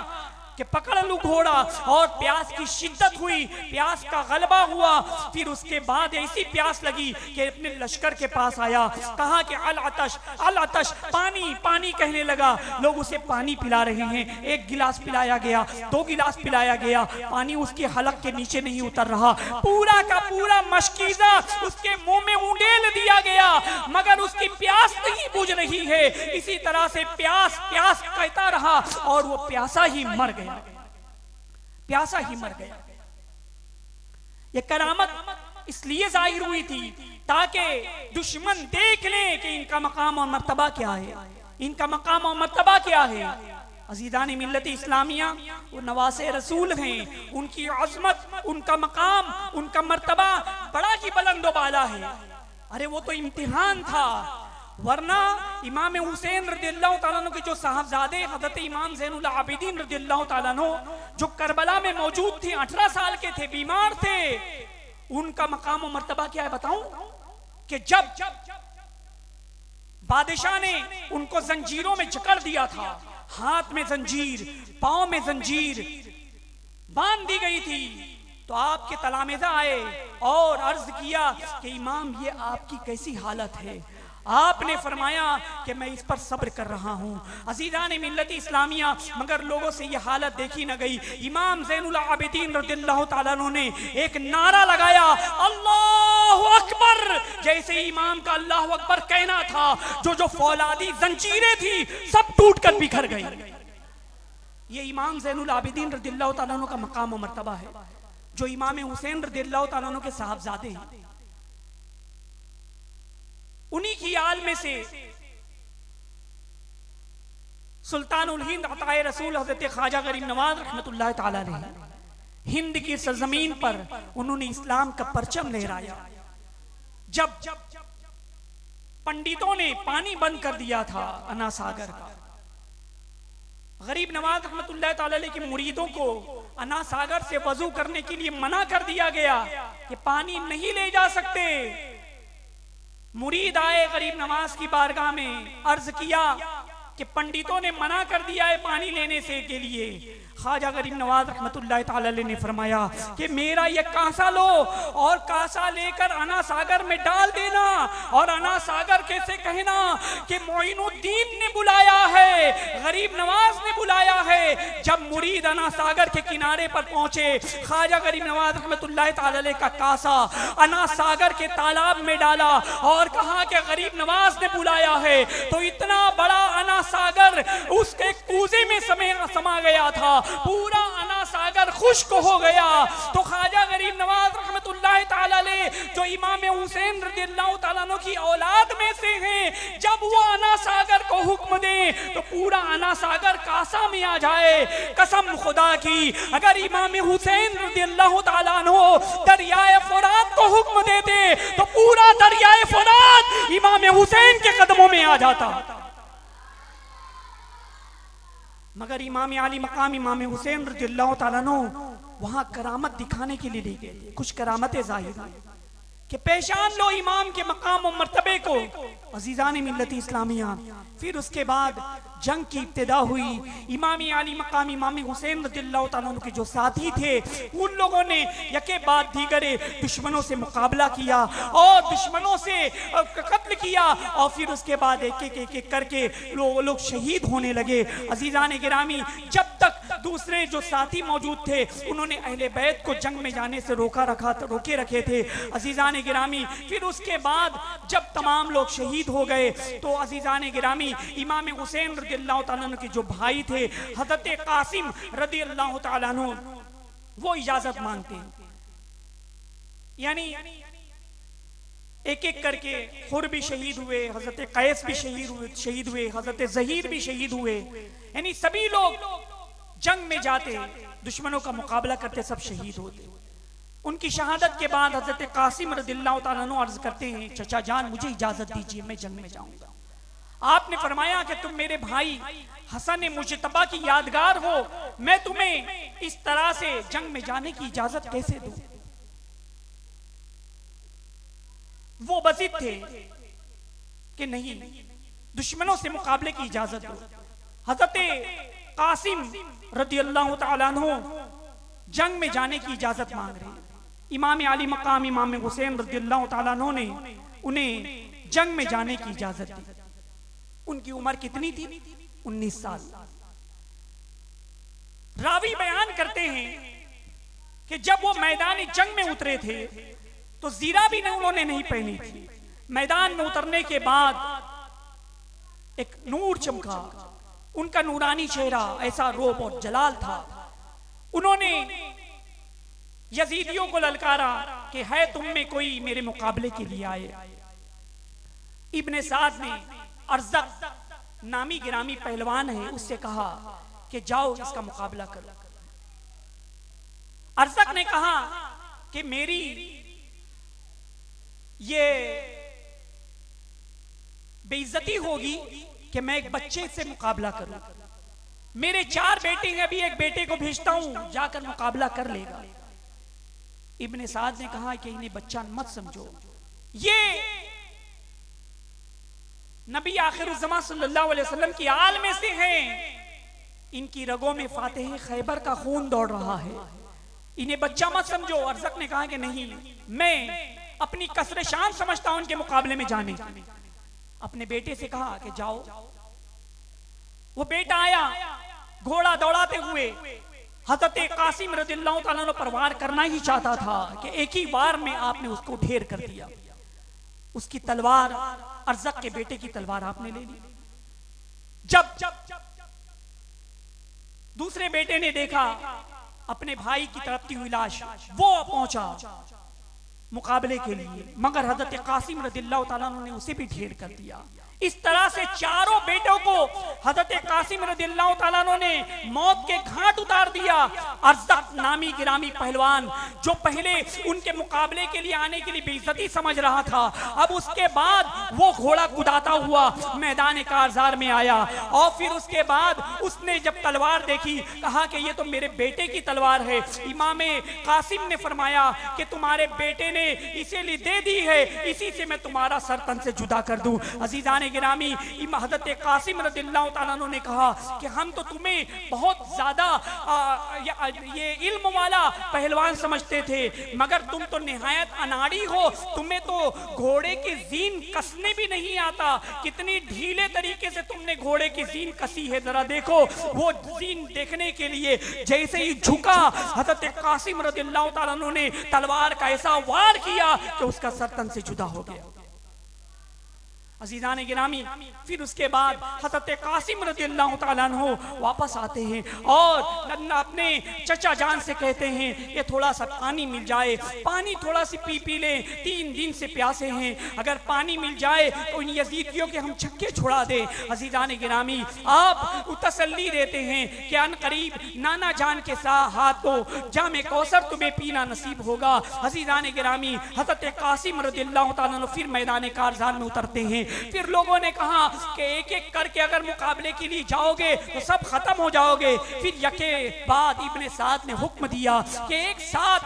कि पकड़ लूं घोड़ा। और प्यास की शिद्दत हुई, प्यास का गलबा हुआ। फिर उसके बाद ऐसी प्यास लगी कि अपने लश्कर के पास आया, कहा कि अल अतश, अल अतश, पानी पानी कहने लगा। लोग उसे पानी पिला रहे हैं, 1 गिलास पिलाया गया, 2 गिलास पिलाया गया, पानी उसके हलक के नीचे नहीं उतर रहा। पूरा का पूरा मशकीज़ा उसके मुंह में उंडेल दिया गया, मगर उसकी प्यास नहीं बुझ रही है। इसी तरह से प्यास प्यास कहता रहा और वो प्यासा ही मर गया, प्यासा ही मर गया। ये करामत इसलिए जाहिर हुई थी ताकि दुश्मन देख ले कि इनका मकाम और मर्तबा क्या है, इनका मकाम और मर्तबा क्या है। अजीज़ान मिल्लत इस्लामिया, वो नवासे रसूल हैं, उनकी अज़मत, उनका मकाम, उनका मर्तबा बड़ा ही बुलंद बाला है। अरे वो तो इम्तिहान था, वरना इमाम हुसैन रज़ियल्लाहु ताला अन्हु के जो साहबजादे हज़रत इमाम ज़ैनुल आबिदीन रज़ियल्लाहु ताला अन्हु जो करबला में मौजूद थे, 18 साल के थे, बीमार थे, उनका मकाम और मर्तबा क्या है बताऊं? कि जब बादशाह ने उनको जंजीरों में जकड़ दिया था, हाथ में जंजीर, पांव में जंजीर बांध दी गई थी, तो आपके तलामेजा आए और अर्ज किया कि इमाम ये आपकी कैसी हालत है? आपने फरमाया कि मैं इस पर सब्र कर रहा हूँ। अज़ीज़ान मिल्लत इस्लामिया, मगर लोगों से ये हालत देखी न गई। इमाम ज़ैनुल आबिदीन रज़ियल्लाहु ताला अन्हु ने एक नारा लगाया, अल्लाहु अकबर। जैसे इमाम का अल्लाहु अकबर कहना था, जो फौलादी जंजीरें थी सब टूट कर बिखर गई। ये इमाम ज़ैनुल आबिदीन रज़ियल्लाहु ताला अन्हु का मकाम और मर्तबा है, जो इमाम हुसैन रज़ियल्लाहु ताला अन्हु के साहबजादे हैं। उन्हीं की आल में से सुल्तानुल हिंद अताए रसूल हज़रत ख्वाजा गरीब नवाज रहमतुल्लाह ताला अलैह हिंद की सरजमीन पर उन्होंने इस्लाम का परचम लहराया। जब पंडितों ने पानी बंद कर दिया था अना सागर का, गरीब नवाज रहमतुल्लाह ताला अलैह के मुरीदों को अना सागर से वजू करने के लिए मना कर दिया गया कि पानी नहीं ले जा सकते। मुरीद आए गरीब नवाज की बारगाह में, अर्ज किया कि पंडितों ने मना कर दिया है पानी लेने से के लिए। ख्वाजा गरीब नवाज रहमतुल्लाह ताला अलैह ने फरमाया कि मेरा ये कांसा लो और कांसा लेकर अना सागर में डाल देना, और अना सागर कैसे कहना कि मोइनुद्दीन ने बुलाया है, गरीब नवाज ने बुलाया है। जब मुरीद अना सागर के किनारे पर पहुंचे, ख्वाजा गरीब नवाज रहमतुल्लाह ताला अलैह का कांसा अना सागर के तालाब में डाला और कहा कि गरीब नवाज ने बुलाया है। तो इतना बड़ा अना सागर उसके कूजे में समा गया था, पूरा अना सागर खुश्क हो गया। तो ख्वाजा गरीब नवाज रहमतुल्लाह ताला अलैह जो इमाम हुसैन रज़ियल्लाहु ताला अन्हु की औलाद में से हैं, जब वो अना सागर को हुक्म दे तो पूरा अना सागर कासा में आ जाए। कसम खुदा की, अगर इमाम हुसैन रज़ियल्लाहु ताला अन्हु दरियाए फुरात को हुक्म देते तो पूरा दरियाए फुरात इमाम हुसैन के कदमों में आ जाता। मगर इमाम आली मकाम इमाम हुसैन रज़ियल्लाहु ताला अन्हु वहां करामत दिखाने के लिए ले गए। कुछ करामतें जाहिर हुई कि पहचान लो इमाम के मकाम और मर्तबे को, अजीजान मिल्लत इस्लामिया। फिर उसके बाद जंग की इब्तिदा हुई। इमाम आली मकाम इमाम हुसैन रज़ियल्लाहु ताला अन्हु के जो साथी थे उन लोगों ने यके बाद दीगरे दुश्मनों से मुकाबला किया और दुश्मनों से कत्ल किया, और फिर उसके बाद एक एक करके लोग शहीद होने लगे। अजीजान गिरामी, जब तक दूसरे जो साथी मौजूद थे उन्होंने अहले बैत को जंग में जाने से रोके रखे थे। अजीजान गिरामी, फिर उसके बाद जब तमाम लोग शहीद हो गए तो अजीजान गिरामी इमाम हुसैन रज़ियल्लाहु ताला अन्हु के जो भाई थे हज़रत कासिम रज़ियल्लाहु ताला अन्हु वो इजाजत मांगते हैं, यानी एक एक करके खुर भी शहीद हुए, हज़रत कैस भी शहीद हुए, हज़रत ज़हीर भी शहीद हुए, यानी सभी लोग जंग में जाते, दुश्मनों का मुकाबला करते, सब शहीद होते। उनकी शहादत के बाद हज़रत कासिम रज़ियल्लाहु ताला अन्हु अर्ज करते हैं, चचा जान मुझे इजाजत दीजिए, मैं जंग में जाऊंगा। आपने फरमाया कि तुम मेरे भाई हसन मुजतबा की यादगार हो, मैं तुम्हें इस तरह से जंग में जाने की इजाजत कैसे दूं। वो बज़िद थे कि नहीं, दुश्मनों से मुकाबले की इजाजत दो। हज़रत कासिम रज़ियल्लाहु ताला अन्हु जंग में जाने की इजाजत मांग रहे हैं। इमाम आली मकाम इमाम हुसैन रज़ियल्लाहु ताला अन्हु ने उन्हें जंग में जाने की इजाजत दी। उनकी उम्र कितनी थी? 19 साल। रावी बयान करते हैं कि जब वो मैदान जंग में उतरे थे तो जीरा भी उन्होंने नहीं पहनी थी। मैदान में उतरने के बाद एक नूर चमका, उनका नूरानी चेहरा ऐसा रोब और जलाल था। उन्होंने यजीदियों को ललकारा कि है तुम में कोई मेरे मुकाबले के लिए आए। इब्ने साद ने अर्ज़क नामी गिरामी पहलवान है, उससे कहा कि जाओ इसका मुकाबला करो। अर्ज़क ने कहा कि मेरी ये बेइज्जती होगी कि मैं एक बच्चे से मुकाबला करूं। मेरे 4 बेटे हैं, अभी एक बेटे को भेजता हूं, जाकर मुकाबला कर लेगा। इब्ने साद ने कहा कि इन्हें बच्चा मत समझो, ये नबी आखिरुज़्ज़मान सल्लल्लाहु अलैहि वसल्लम की आल में से हैं, इनकी रगों में फातेह खैबर का खून दौड़ रहा है, इन्हें बच्चा मत समझो। अर्ज़क ने कहा कि नहीं, मैं अपनी कसरे शान समझता हूं उनके मुकाबले में जाने। अपने बेटे से कहा कि जाओ। वो बेटा आया घोड़ा दौड़ाते हुए, हज़रत कासिम रज़ियल्लाहु ताला अन्हु पर वार करना ही चाहता था कि एक ही वार में आपने उसको ढेर कर दिया। उसकी तलवार, अर्ज़क के बेटे की तलवार आपने ले ली। जब दूसरे बेटे ने देखा अपने भाई की तड़पती हुई लाश, वो पहुंचा मुकाबले के लिए, मगर हज़रत कासिम रज़ियल्लाहु ताला अन्हु ने उसे भी ढेर कर दिया। इस तरह से चारों बेटों को हज़रत कासिम रज़ियल्लाहु ताला अन्हु ने मौत के घाट उतार दिया। अर्ज़क नामी गिरामी पहलवान जो पहले उनके मुकाबले के लिए आने के लिए बेइज्जती समझ रहा था, अब उसके बाद वो घोड़ा कुदाता हुआ मैदान कारज़ार में आया और फिर उसके बाद उसने जब तलवार देखी, कहा कि ये तो मेरे बेटे की तलवार है। इमाम कासिम ने फरमाया कि तुम्हारे बेटे ने इसीलिए दे दी है, इसी से मैं तुम्हारा सर तन से जुदा कर दूं। अजीजान गिरामी, हज़रत कासिम रज़ियल्लाहु ताला अन्हु ने कहा कि हम तो तुम्हें बहुत ज़्यादा ये इल्म वाला पहलवान समझते थे, मगर तुम तो निहायत अनाड़ी हो, तुम्हें तो घोड़े की जीन कसने भी नहीं आता। कितनी ढीले तरीके से तुमने घोड़े की जीन कसी है, जरा देखो। वो जीन देखने के लिए जैसे ही झुका, हज़रत कासिम रज़ियल्लाहु ताला अन्हु ने तलवार का ऐसा वार किया कि उसका सर तन से जुदा हो गया। अज़ीज़ान गिरामी, फिर उसके बाद हज़रत कासिम रज़ियल्लाहु ताला अन्हु वापस आते हैं और अपने चचा जान से कहते हैं कि थोड़ा सा पानी मिल जाए, पानी थोड़ा सी पी लें, 3 दिन से प्यासे हैं, अगर पानी मिल जाए तो इन यजीदियों के हम छक्के छुड़ा दें। अज़ीज़ान गिरामी, आप तसल्ली देते हैं कि अन करीब नाना जान के साथ हाथ तो जामे कौसर तुम्हें पीना नसीब होगा। अज़ीज़ान गिरामी, हज़रत कासिम रज़ियल्लाहु ताला अन्हु फिर मैदान कारज़ान में उतरते हैं। फिर लोगों ने कहा कि एक एक करके अगर मुकाबले के लिए जाओगे तो सब खत्म हो जाओगे। फिर यके बाद इब्ने साद ने हुक्म दिया कि एक साथ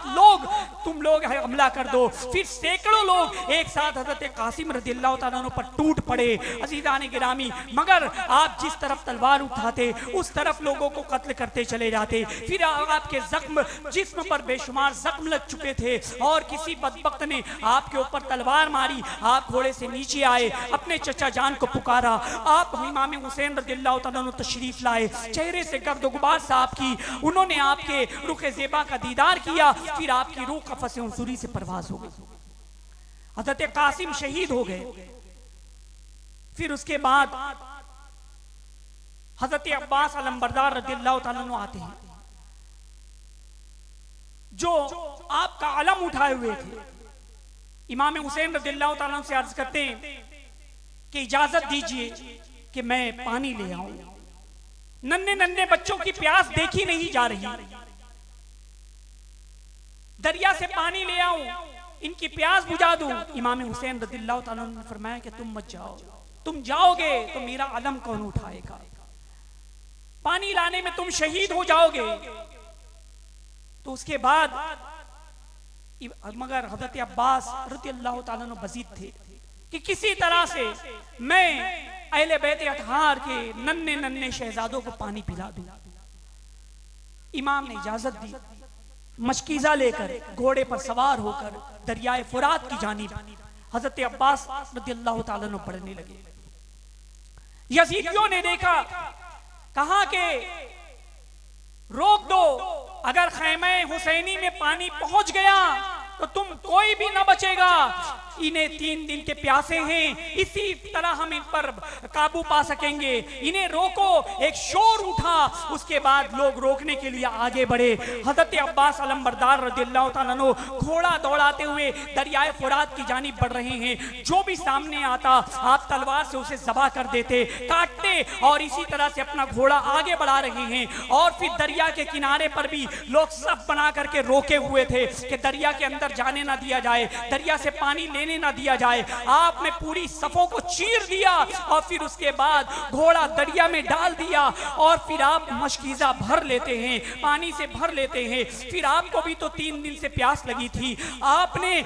तुम लोग हमला कर दो। फिर सैकड़ों लोग एक साथ हज़रत कासिम रज़ियल्लाहु ताला अन्हु पर टूट पड़े। अज़ीज़ान गिरामी, मगर आप जिस तरफ तलवार उठाते उस तरफ लोगों को कत्ल करते चले जाते। फिर आपके जख्म जिस्म पर बेशुमार जख्म लग चुके थे और किसी बदबख्त ने आपके ऊपर तलवार मारी। आप घोड़े से नीचे आए, अपने चचा जान को पुकारा, आप इमाम हुसैन रज़ियल्लाहु ताला अन्हु तशरीफ लाए, चेहरे से गर्द गुबार साफ की, उन्होंने आपके रुखे ज़ेबा का दीदार किया। फिर आपकी रूह कफ़स अंसुरी से परवाज हो गई, हज़रत कासिम शहीद हो गए। फिर उसके बाद हज़रत अब्बास अलमबरदार रज़ियल्लाहु ताला अन्हु आते हैं, जो आपका अलम उठाए हुए थे। इमाम हुसैन रज़ियल्लाहु ताला अन्हु से अर्ज करते हैं कि इजाजत दीजिए कि मैं पानी ले आऊं, नन्हे नन्हे बच्चों की प्यास देखी नहीं जा रही, दरिया से पानी ले आऊं, इनकी प्यास बुझा दूं। इमाम हुसैन रज़ियल्लाहु ताला अन्हु ने फरमाया कि तुम मत जाओ, तुम जाओगे तो मेरा अलम कौन उठाएगा, पानी लाने में तुम शहीद हो जाओगे। तो उसके बाद मगर हज़रत अब्बास रज़ियल्लाहु ताला अन्हु बज़ीद थे कि किसी तरह से मैं अहले बैत अतहार के नन्हे नन्हे शहजादों को पानी पिला दूं। इमाम ने इजाजत दी, मशकीज़ा लेकर घोड़े पर सवार होकर दरियाए फुरात की जानिब हज़रत अब्बास रज़ियल्लाहु ताला अन्हु बढ़ने लगे। यजीदियों ने देखा, कहा कि रोक दो, अगर खैमे हुसैनी में पानी पहुंच गया तो तुम कोई भी न बचेगा। इन्हें 3 दिन के प्यासे हैं, इसी तरह हम इन पर काबू पा सकेंगे, इन्हें रोको। एक शोर उठा, उसके बाद लोग रोकने के लिए आगे बढ़े। हज़रत अब्बास अलमबरदार रज़ियल्लाहु ताला अन्हु घोड़ा दौड़ाते हुए दरियाए फुरात की जानिब बढ़ रहे हैं। जो भी सामने आता आप तलवार से उसे ज़बा कर देते, काटते, और इसी तरह से अपना घोड़ा आगे बढ़ा रहे हैं। और फिर दरिया के किनारे पर भी लोग सब बना करके रोके हुए थे कि दरिया के अंदर जाने ना दिया जाए, दरिया से पानी लेने ना दिया जाए। आपने पूरी सफों को चीर दिया और फिर उसके बाद घोड़ा दरिया में डाल दिया और फिर आप मशकीज़ा भर लेते हैं, पानी से भर लेते हैं। फिर आपको भी तो 3 दिन से प्यास लगी थी, आपने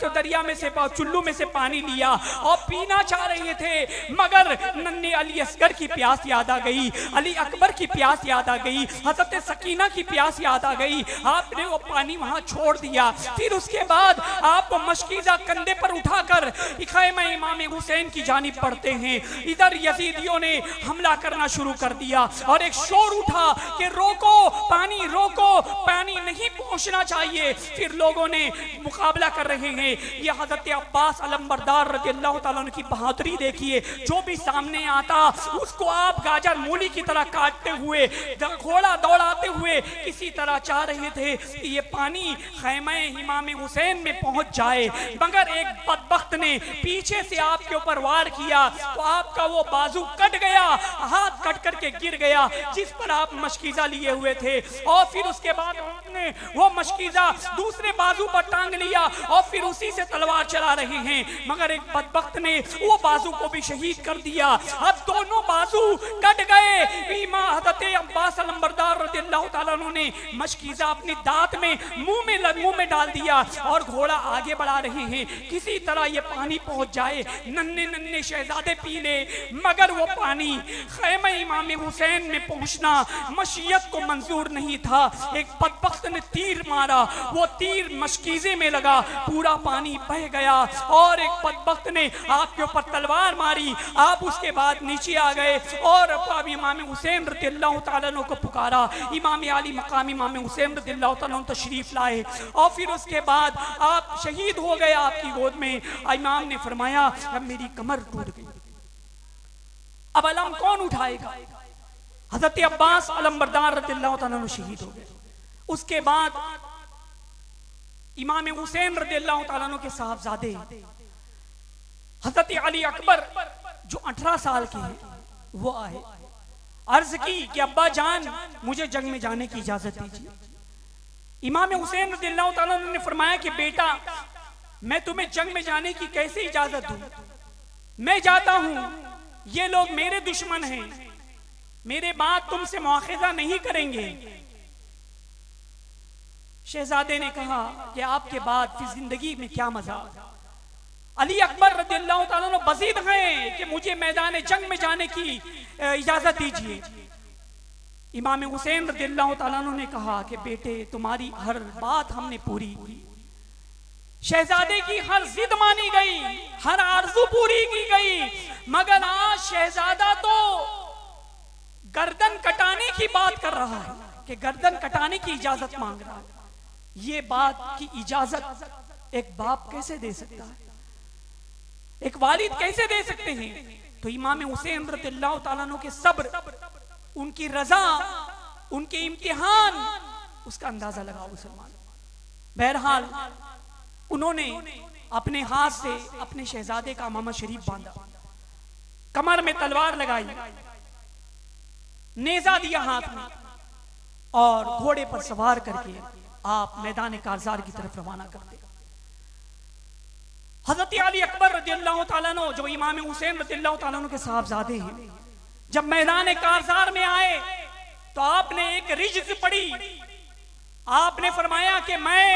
तो दरिया में से चुल्लू में से पानी लिया और पीना चाह रहे थे, मगर नन्हे अली असगर की प्यास याद आ गई, अली अकबर की प्यास याद आ गई, हज़रत सकीना की प्यास याद आ गई। आपने वो पानी वहां छोड़ दिया। फिर उसके बाद आपको मशकीज़ा कंधे पर उठाकर ख़ैमा इमाम हुसैन की जानिब पढ़ते हैं। इधर यजीदियों ने हमला करना शुरू कर दिया और एक शोर उठा कि रोको, पानी नहीं पहुंचना चाहिए। फिर लोगों ने मुकाबला कर रहे हैं। ये हज़रत अब्बास अलमबरदार रज़ियल्लाहु ताला अन्हु की बहादुरी देखिए, जो भी सामने आता उसको आप गाजर मूली की तरह काटते हुए, घोड़ा दौड़ाते हुए किसी तरह चाह रहे थे कि ये पानी ख़ैमा इमाम हुसैन में पहुंच जाए। मगर एक एक बदबख्त ने पीछे से आपके ऊपर वार किया तो आपका वो बाजू कट गया, हाथ कट करके गिर गया जिस पर आप मशकीजा लिए हुए थे, और फिर उसके बाद आपने वो मशकीजा दूसरे बाजू पर टांग लिया और फिर उसी से तलवार चला रहे हैं, मगर एक बदबख्त ने वो बाजू को भी शहीद कर दिया। अब दोनों बाजू कट गए। इमाम हज़रत अब्बास अलंबरदार रज़ियल्लाहु ताला अन्हु ने मशकीजा अपने दांत में मुंह में डाल दिया और घोड़ा आगे बढ़ा रहे हैं, किसी तरह ये पानी पहुंच जाए, नन्हे नन्हे शहजादे पी ले, मगर वो पानी खैमे इमाम हुसैन में पहुंचना मशीयत को मंजूर नहीं था। एक बदबख्त ने तीर मारा, वो तीर मशकीजे में लगा, पूरा पानी बह गया, और एक बदबख्त ने आपके ऊपर तलवार मारी, आप उसके बाद नीचे आ गए और अब इमाम हुसैन रज़ियल्लाहु ताला अन्हु को पुकारा। इमाम आली मकाम इमाम हुसैन रज़ियल्लाहु ताला अन्हु तशरीफ लाए और फिर उसके बाद आप शहीद हो गए आपकी गोद में। इमाम ने फरमाया अब मेरी कमर टूट गई, अब अलम कौन उठाएगा? हज़रत अब्बास अलंबरदार रज़ियल्लाहु ताला अन्हु शहीद हो गए। उसके बाद इमाम हुसैन रज़ियल्लाहु ताला अन्हु के साहबजादे हज़रत अली अकबर जो 18 साल के हैं वो आए, अर्ज की कि अब्बा जान मुझे जंग में जाने की इजाजत दीजिए। इमाम हुसैन रज़ियल्लाहु ताला अन्हु ने फरमाया कि बेटा मैं तुम्हें जंग में जाने की कैसे इजाजत दूं? मैं जाता हूं, ये लोग मेरे दुश्मन हैं, मेरे बाद तुमसे मुआखिजा नहीं करेंगे। शहजादे ने कहा कि आपके बाद फिर जिंदगी में क्या मजा। अली अकबर रज़ियल्लाहु ताला अन्हु बज़ीद हैं कि मुझे मैदान जंग में जाने की इजाजत दीजिए। इमाम हुसैन रज़ियल्लाहु ताला अन्हु ने कहा कि बेटे तुम्हारी हर बात हमने पूरी की, शहजादे की हर जिद मानी गई, हर आरज़ू पूरी की गई, मगर आज शहजादा तो गर्दन कटाने की बात कर रहा है कि गर्दन कटाने की इजाजत मांग रहा है। ये बात की इजाजत एक बाप कैसे दे सकता है, एक वालिद कैसे दे सकते हैं? तो इमाम हुसैन रज़ियल्लाहु ताला अन्हु के सब्र, उनकी रजा, उनके इम्तिहान, उसका अंदाजा लगाओ मुसलमान। बहरहाल उन्होंने अपने हाथ से अपने शहजादे का अमामा शरीफ बांधा, कमर में तलवार लगाई, नेजा दिया हाथ में और घोड़े पर सवार करके आप मैदान कारजार की तरफ रवाना करते। हज़रत अली अकबर रज़ियल्लाहु ताला अन्हु जो इमाम हुसैन रज़ियल्लाहु ताला अन्हु के साहबजादे हैं, जब मैदान कारजार में आए तो आपने एक रिज्ज़ पढ़ी, आपने फरमाया कि मैं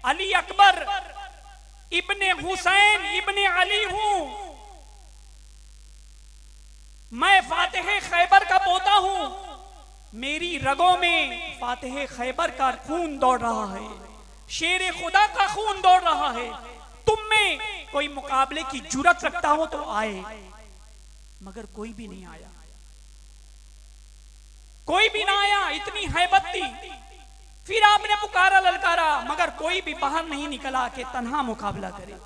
अली अकबर इब्ने हुसैन इब्ने अली हूं, मैं फातिह खैबर का पोता हूं, मेरी रगों में फातिह खैबर का खून दौड़ रहा है, शेर खुदा का खून दौड़ रहा है। तुम में कोई मुकाबले की जुर्रत रखता हो तो आए, मगर कोई भी नहीं आया, कोई भी ना आया, इतनी हैबत थी। फिर आपने पुकारा ललकारा, मगर कोई भी बाहर नहीं निकला कि तन्हा मुकाबला करे।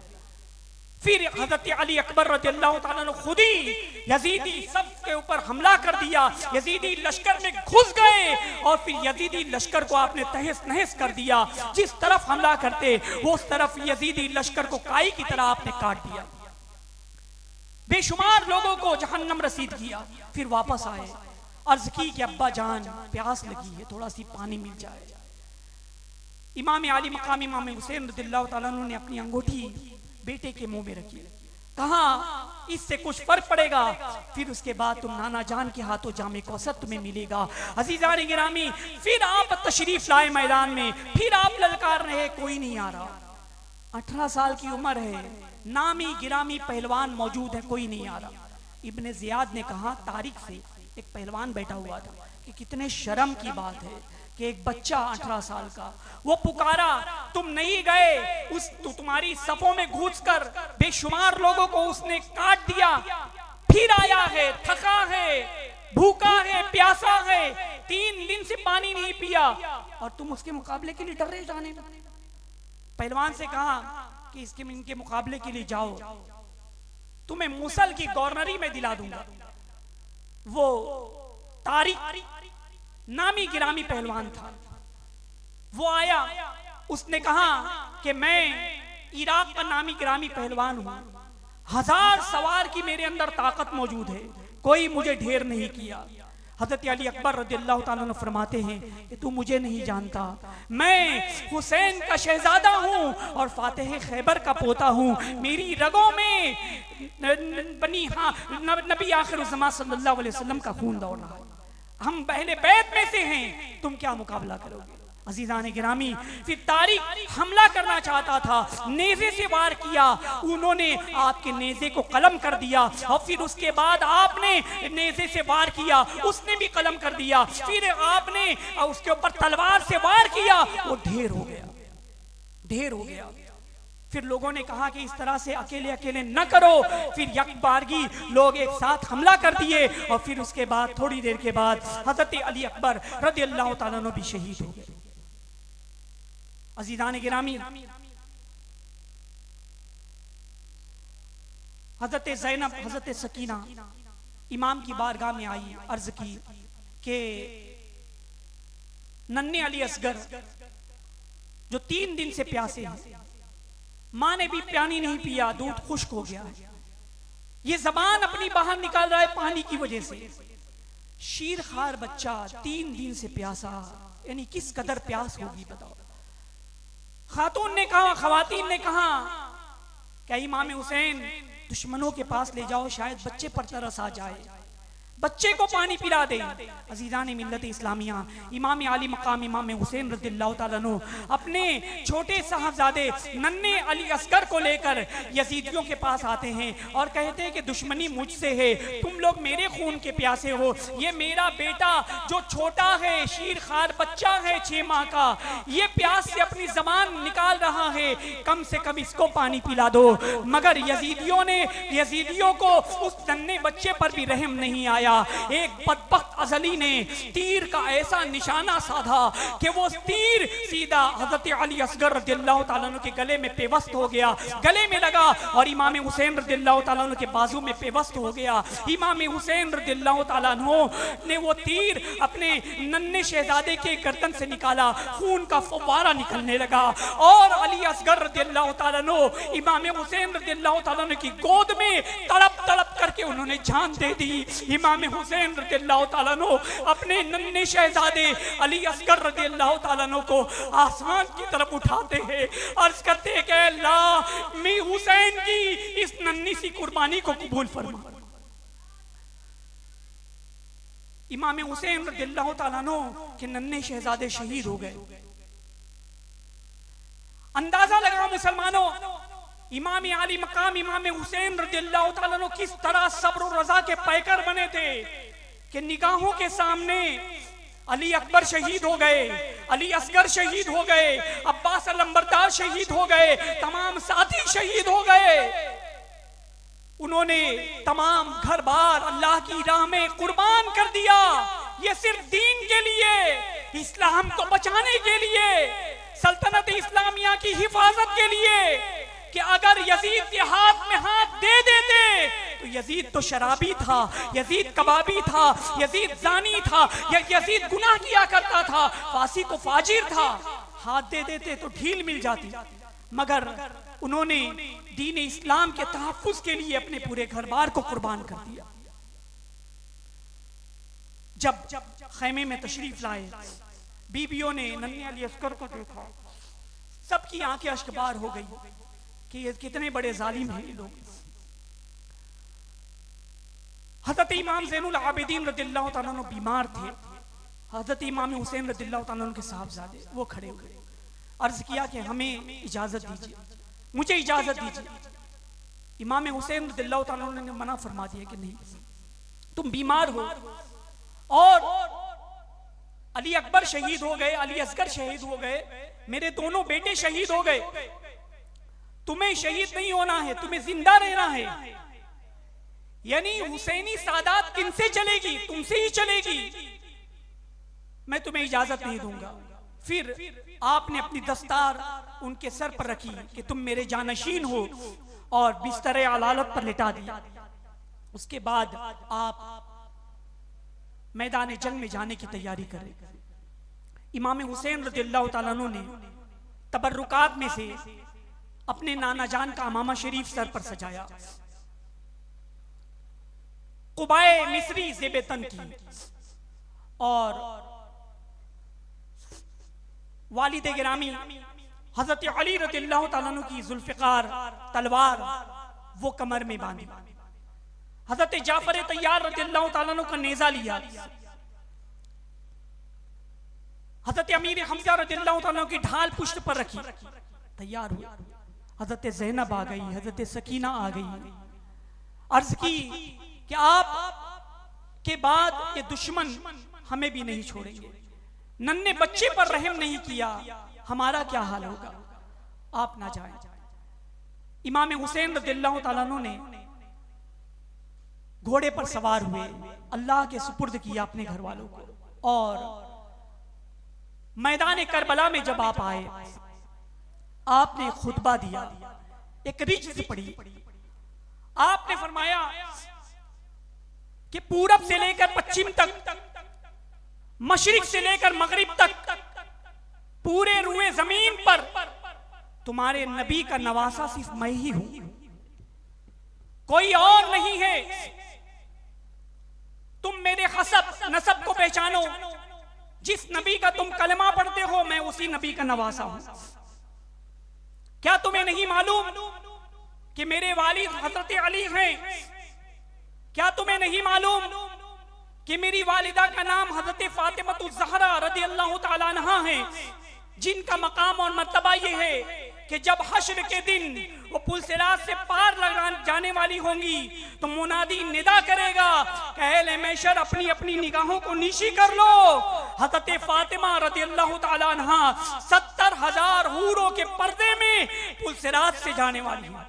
फिर हज़रत अली अकबर रज़ियल्लाहु ताला अन्हु खुद ही यजीदी सब के ऊपर हमला कर दिया, यजीदी लश्कर में घुस गए और फिर यजीदी लश्कर को आपने तहस नहस कर दिया। जिस तरफ हमला करते वो उस तरफ यजीदी लश्कर को काई की तरह आपने काट दिया, बेशुमार लोगों को जहन्नम रसीद किया। फिर वापस आए, अर्ज की कि अब्बा जान प्यास लगी है, थोड़ा सी पानी मिल जाए। इमाम आली मकाम इमाम हुसैन रज़ियल्लाहु ताला अन्हु ने अपनी अंगूठी बेटे के मुंह में रखी, कहा इससे कुछ फर्क पड़ेगा, फिर उसके बाद तुम नाना जान के हाथों जामे कौसर तुम्हें मिलेगा। अजीजान गिरामी, फिर आप तशरीफ लाए मैदान में, फिर आप ललकार रहे, कोई नहीं आ रहा। 18 साल की उम्र है, नामी गिरामी पहलवान मौजूद है, कोई नहीं आ रहा। इब्ने जियाद ने कहा तारीख से एक पहलवान बैठा हुआ था कि कितने शर्म की बात है कि एक बच्चा 18 साल का, वो पुकारा, तुम नहीं गए, उस तुम्हारी सफों में घुसकर बेशुमार लोगों को उसने काट दिया, फिर आया है, थका है, भूखा है, प्यासा है, 3 दिन से पानी नहीं पिया और तुम उसके मुकाबले के लिए डर रहे जाने में। पहलवान से कहा कि इनके मुकाबले के लिए जाओ, तुम्हें मुसल की गवर्नरी में दिला दूंगा। वो तारिक नामी गिरामी पहलवान था, वो आया, उसने कहा कि मैं इराक का नामी ग्रामी पहलवान हूं, 1000 सवार की मेरे अंदर ताकत मौजूद है, कोई मुझे ढेर नहीं किया। हजरत अली अकबर रज़ियल्लाहु ताला अन्हु फरमाते हैं कि तू मुझे नहीं जानता, मैं हुसैन का शहजादा हूँ और फातिह खैबर का पोता हूँ, मेरी रगों में नबी आखिर ज़मां सल्लल्लाहु अलैहि वसल्लम का खून दौड़ रहा है, हम पहले बैत में से हैं, तुम क्या मुकाबला करोगे। अजीज़ान गिरामी, फिर तारिक हमला करना चाहता था, नेज़े से वार किया, उन्होंने आपके नेज़े को कलम कर दिया, और फिर उसके बाद आपने नेज़े से वार किया, उसने भी कलम कर दिया, फिर आपने उसके ऊपर तलवार से वार किया, वो ढेर हो गया, ढेर हो गया। फिर लोगों ने कहा कि इस तरह से अकेले अकेले न करो, फिर यकबारगी लोग एक साथ हमला कर दिए, और फिर उसके बाद थोड़ी देर के बाद हज़रत अली अकबर रज़ियल्लाहु ताला अन्हु भी शहीद हो गए। अज़ीज़ान गिरामी, हज़रत ज़ैनब, हज़रत सकीना इमाम की बारगाह में आई, अर्ज की कि नन्हे अली असगर जो 3 दिन से प्यासे हैं, माँ ने भी पानी नहीं पिया, दूध खुश्क हो गया है, ये जबान अपनी बाहर निकाल रहा है पानी की वजह से, शीर खार बच्चा 3 दिन से प्यासा, यानी किस कदर प्यास होगी बताओ। खातून ने कहा, खवातीन ने कहा, क्या इमाम हुसैन दुश्मनों के पास ले जाओ, शायद बच्चे पर तरस आ जाए, बच्चे को पानी पिला दे। अजीज़ान मिल्लत इस्लामिया, इमाम आली मकाम इमाम हुसैन रज़ियल्लाहु ताला अन्हु अपने छोटे साहबजादे नन्हे अली असगर को लेकर यजीदियों के पास आते हैं और कहते हैं कि दुश्मनी मुझसे है, तुम लोग मेरे खून के प्यासे हो, ये मेरा बेटा जो छोटा है, शीर खार बच्चा है 6 माह का, ये प्यास से अपनी जबान निकाल रहा है, कम से कम इसको पानी पिला दो। मगर यजीदियों को उस नन्हे बच्चे पर भी रहम नहीं आया। एक बदबख्त अजली ने तीर का ऐसा निशाना साधा कि वो तीर सीधा हजरत अली असगर रज़ियल्लाहु ताला अन्हु के गले में पेवस्त हो गया, गले में लगा और इमाम हुसैन रज़ियल्लाहु ताला अन्हु के बाजू में पेवस्त हो गया। इमाम हुसैन रज़ियल्लाहु ताला अन्हु ने वो तीर अपने नन्हे शहजादे के गर्दन से निकाला, खून का फव्वारा निकलने लगा और अली असगर रज़ियल्लाहु ताला अन्हु इमाम हुसैन रज़ियल्लाहु ताला अन्हु की गोद में तड़प तड़प करके उन्होंने जान दे दी। इमाम हुसैन रज़ियल्लाहु ताला अन्हु अपने नन्हे शहजादे अली असगर रज़ियल्लाहु ताला अन्हु को आसमान की तरफ उठाते हैं, अर्ज करते हैं कि अल्लाह मैं हुसैन की इस नन्ही सी कुर्बानी को कबूल फरमा। इमाम हुसैन रज़ियल्लाहु ताला अन्हु के नन्हे शहजादे शहीद हो गए। अंदाजा लगा मुसलमानों, इमाम आली मकाम इमाम हुसैन रज़ियल्लाहु ताला अन्हु किस तरह सब्र और रज़ा के पैकर बने थे कि निगाहों के सामने अली अकबर शहीद हो गए, अली असगर शहीद हो गए, अब्बास अलंबरदार शहीद हो गए, तमाम साथी शहीद हो गए। उन्होंने तमाम घर बार अल्लाह की राह में कुर्बान कर दिया, ये सिर्फ दीन के लिए, इस्लाम को बचाने के लिए, सल्तनत इस्लामिया की हिफाजत के लिए, कि अगर यजीद के हाथ में हाथ दे देते तो यजीद तो शराबी था, यजीद कबाबी था, यजीद जानी था, यजीद गुनाह किया करता था, फासी को फाजिर था, हाथ दे देते तो ढील मिल जाती। मगर उन्होंने दीन इस्लाम के तहफ्फुज के लिए अपने पूरे घर बार को कुर्बान कर दिया। जब खैमे में तशरीफ लाए, बीबियों ने नन्हे अली असगर को देखा, सबकी आंखें अश्कबार हो गई कि ये कितने बड़े जालिम हैं ये लोग। हजरत इमाम ज़ैनुल आबिदीन रज़ियल्लाहु ताला अन्हु बीमार थे, हजरत इमाम हुसैन रज़ियल्लाहु ताला अन्हु के साहबजादे वो खड़े हुए, अर्ज किया कि हमें इजाजत दीजिए, मुझे इजाजत दीजिए। इमाम हुसैन रज़ियल्लाहु ताला अन्हु ने मना फरमा दिया कि नहीं, तुम बीमार हो और अली अकबर शहीद हो गए, अली असगर शहीद हो गए, मेरे दोनों बेटे शहीद हो गए, तुम्हें शहीद नहीं होना है, तुम्हें जिंदा रहना है। यानी हुसैनी सादात किनसे चलेगी? तुमसे ही चलेगी, मैं तुम्हें इजाजत नहीं दूंगा। फिर आपने अपनी दस्तार उनके सर पर रखी कि तुम मेरे जानशीन हो और बिस्तर अलालत पर लिटा दिया। उसके बाद आप मैदान जंग में जाने की तैयारी करें। इमाम हुसैन रज़ियल्लाहु ताला अन्हु ने तबर्रुकात में से अपने नाना जान का अमामा शरीफ सर पर सजाया, कुबाए मिस्री ज़ेबेतन की, और वालिद गिरामी हजरत अली रज़ियल्लाहु ताला अन्हु की जुल्फ़िकार तलवार वो कमर में बांधी, हजरत जाफर तैयार रज़ियल्लाहु ताला अन्हु का नेज़ा लिया, हजरत अमीर हमजा रज़ियल्लाहु ताला अन्हु की ढाल पुष्ट पर रखी, तैयार हुई। हजरत ज़ैनब आ गई, हजरत सकीना आ गई, अर्ज की कि आप के बाद ये दुश्मन हमें भी नहीं छोड़ेंगे, नन्हे बच्चे पर रहम नहीं किया, हमारा क्या हाल होगा, आप ना जाएं। इमाम हुसैन रज़ियल्लाहु ताला अन्हु ने घोड़े पर सवार हुए, अल्लाह के सुपुर्द किया अपने घर वालों को, और मैदान करबला में जब आप आए, आपने खुतबा दिया, एक रिज पढ़ी, आपने फरमाया कि पूरब से लेकर पश्चिम तक, मशरिक से लेकर मगरिब तक, पूरे रुए जमीन पर तुम्हारे नबी का नवासा सिर्फ मैं ही हूं, कोई और नहीं है। तुम मेरे हसब नसब को पहचानो, जिस नबी का तुम कलमा पढ़ते हो मैं उसी नबी का नवासा हूं। क्या तुम्हें नहीं मालूम कि मेरे वालिद हजरत अली हैं? क्या तुम्हें नहीं मालूम कि मेरी वालिदा का नाम हजरत फातिमतुज़ ज़हरा रज़ियल्लाहु ताला अन्हा है, जिनका मकाम और मर्तबा ये है कि जब हश्र के दिन वो पुलसिरात से पार लगा जाने वाली होंगी तो मुनादी निदा करेगा कि अहले महशर अपनी अपनी निगाहों को नीची कर लो, हजरत फातिमा रज़ियल्लाहु ताला अन्हा 70,000 हूरों के पर्दे में पुलसिरात से जाने वाली है।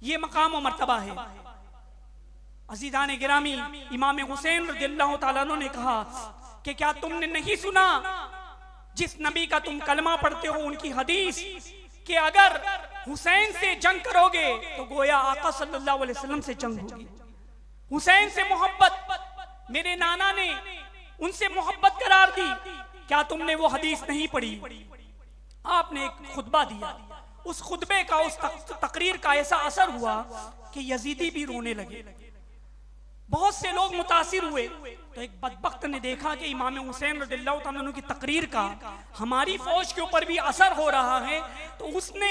ये मकाम और मर्तबा है। अज़ीज़ान गिरामी, इमाम हुसैन रज़ियल्लाहु ताला अन्हु ने कहा कि क्या तुमने नहीं सुना जिस नबी का तुम कलमा पढ़ते हो उनकी हदीस कि अगर हुसैन से जंग करोगे तो गोया आका सल्लल्लाहु अलैहि वसल्लम से जंग होगी। हुसैन से मोहब्बत मेरे नाना ने उनसे मोहब्बत करार दी। क्या तुमने वो हदीस नहीं पढ़ी? आपने एक खुतबा दिया, उस खुतबे का, उस तकरीर का ऐसा असर हुआ कि यजीदी भी रोने लगे, बहुत से लोग मुतासिर हुए। तो एक बदबख्त ने देखा कि इमाम हुसैन रज़ियल्लाहु ताला अन्हु की तकरीर का हमारी फौज के ऊपर भी असर हो रहा है, तो उसने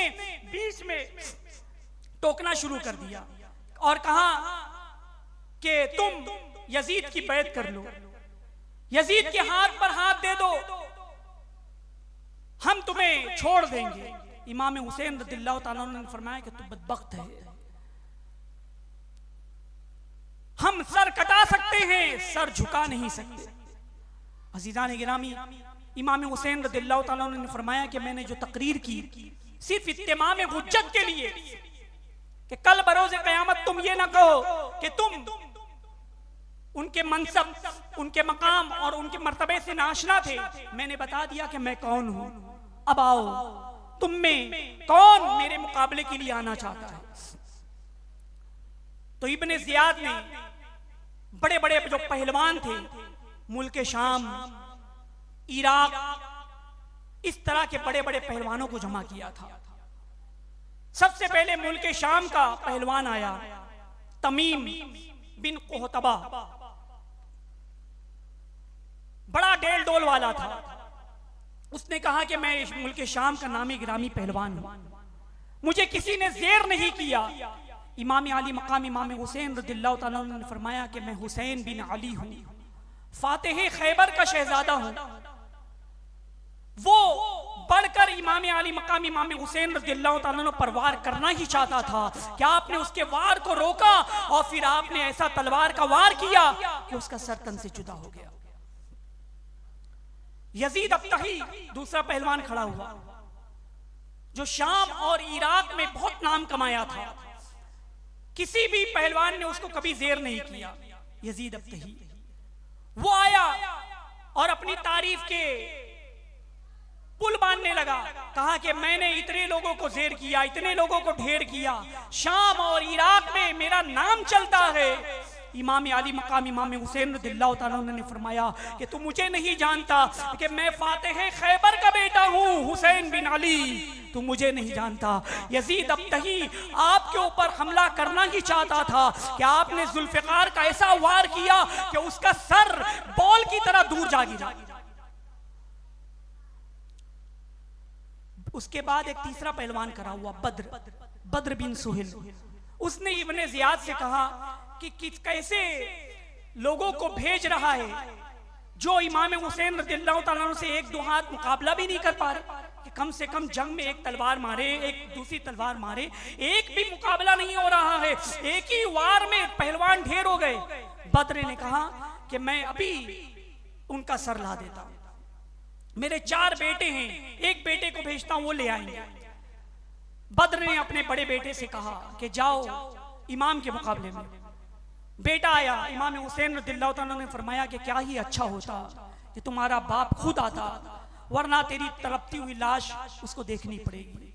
बीच में टोकना शुरू कर दिया और कहा कि तुम यजीद की बैत कर लो, यजीद के हाथ पर हाथ दे दो, हम तुम्हें छोड़ देंगे। इमाम हुसैन रज़ियल्लाहु ताला अन्हु ने फरमाया कि तू बदबख्त है, हम सर कटा सकते हैं, सर झुका नहीं सकते। अज़ीज़ान गिरामी, इमाम हुसैन रज़ियल्लाहु ताला अन्हु ने फरमाया कि मैंने जो तकरीर की सिर्फ इत्तिमाम हुज्जत के लिए कि कल बरोज़े क़यामत तुम ये ना कहो कि तुम उनके मनसब, उनके मकाम और उनके मर्तबे से नाशना थे। मैंने बता दिया कि मैं कौन हूं। अब आओ, तुम में कौन मेरे मुकाबले के लिए आना चाहता है? तो इब्ने ज़ियाद ने बड़े बड़े जो पहलवान थे, मुल्क शाम, इराक, इस तरह के बड़े बड़े पहलवानों को जमा किया था। सबसे पहले मुल्क शाम का पहलवान आया, तमीम बिन कोहतबा, बड़ा डेल डोल वाला था। उसने कहा कि मैं इस मुल्क शाम का नामी गिरामी पहलवान हूं, मुझे किसी ने ज़ेर नहीं किया। इमाम अली मकाम इमाम हुसैन रज़ियल्लाहु ताला अन्हु ने फरमाया कि मैं हुसैन बिन अली हूं, फातिह खैबर का शहजादा हूं। वो बढ़कर इमाम अली मकाम इमाम हुसैन रज़ियल्लाहु ताला अन्हु पर वार करना ही चाहता था कि आपने उसके वार को रोका और फिर आपने ऐसा तलवार का वार किया कि उसका सर तन से जुदा हो गया। यजीद अब्तही दूसरा पहलवान खड़ा हुआ, जो शाम और इराक में बहुत नाम कमाया था, किसी भी पहलवान ने उसको कभी ज़ेर नहीं किया। यजीद अब्तही वो आया और अपनी तारीफ के पुल बांधने लगा, कहा कि मैंने इतने लोगों को ज़ेर किया, इतने लोगों को ढेर किया, शाम और इराक में मेरा नाम चलता है इमाम अली मकाम इमाम हुसैन रज़ियल्लाहु ताला अन्हु ने फरमाया कि तू मुझे नहीं जानता कि मैं फातिह खैबर का बेटा हूँ, हुसैन बिन अली, तू मुझे नहीं जानता। यजीद अब तही आपके ऊपर हमला करना ही चाहता था कि आपने जुल्फिकार का ऐसा वार किया कि उसका सर बॉल की तरह दूर जा गिरा। उसके बाद एक तीसरा पहलवान खड़ा हुआ, बद्र बिन सुहेल। उसने इब्ने जियाद से कहा कि कैसे लोगों को भेज रहा है जो इमाम हुसैन रज़ियल्लाहु ताला अन्हु से एक दो हाथ मुकाबला भी नहीं कर पा रहे, कि कम से कम जंग में एक तलवार मारे, एक दूसरी तलवार मारे, एक भी मुकाबला नहीं हो रहा है, एक ही वार में पहलवान ढेर हो गए। बद्र ने कहा कि मैं अभी उनका सर ला देता हूं, मेरे 4 बेटे हैं, एक बेटे को भेजता हूं, वो ले आएंगे। बद्र ने अपने बड़े बेटे से कहा कि जाओ इमाम के मुकाबले में। बेटा आया, इमाम हुसैन रज़ियल्लाहु ताला अन्हु ने फरमाया कि क्या ही अच्छा होता कि तुम्हारा बाप खुद आता, वरना तेरी तड़पती हुई लाश उसको देखनी पड़ेगी।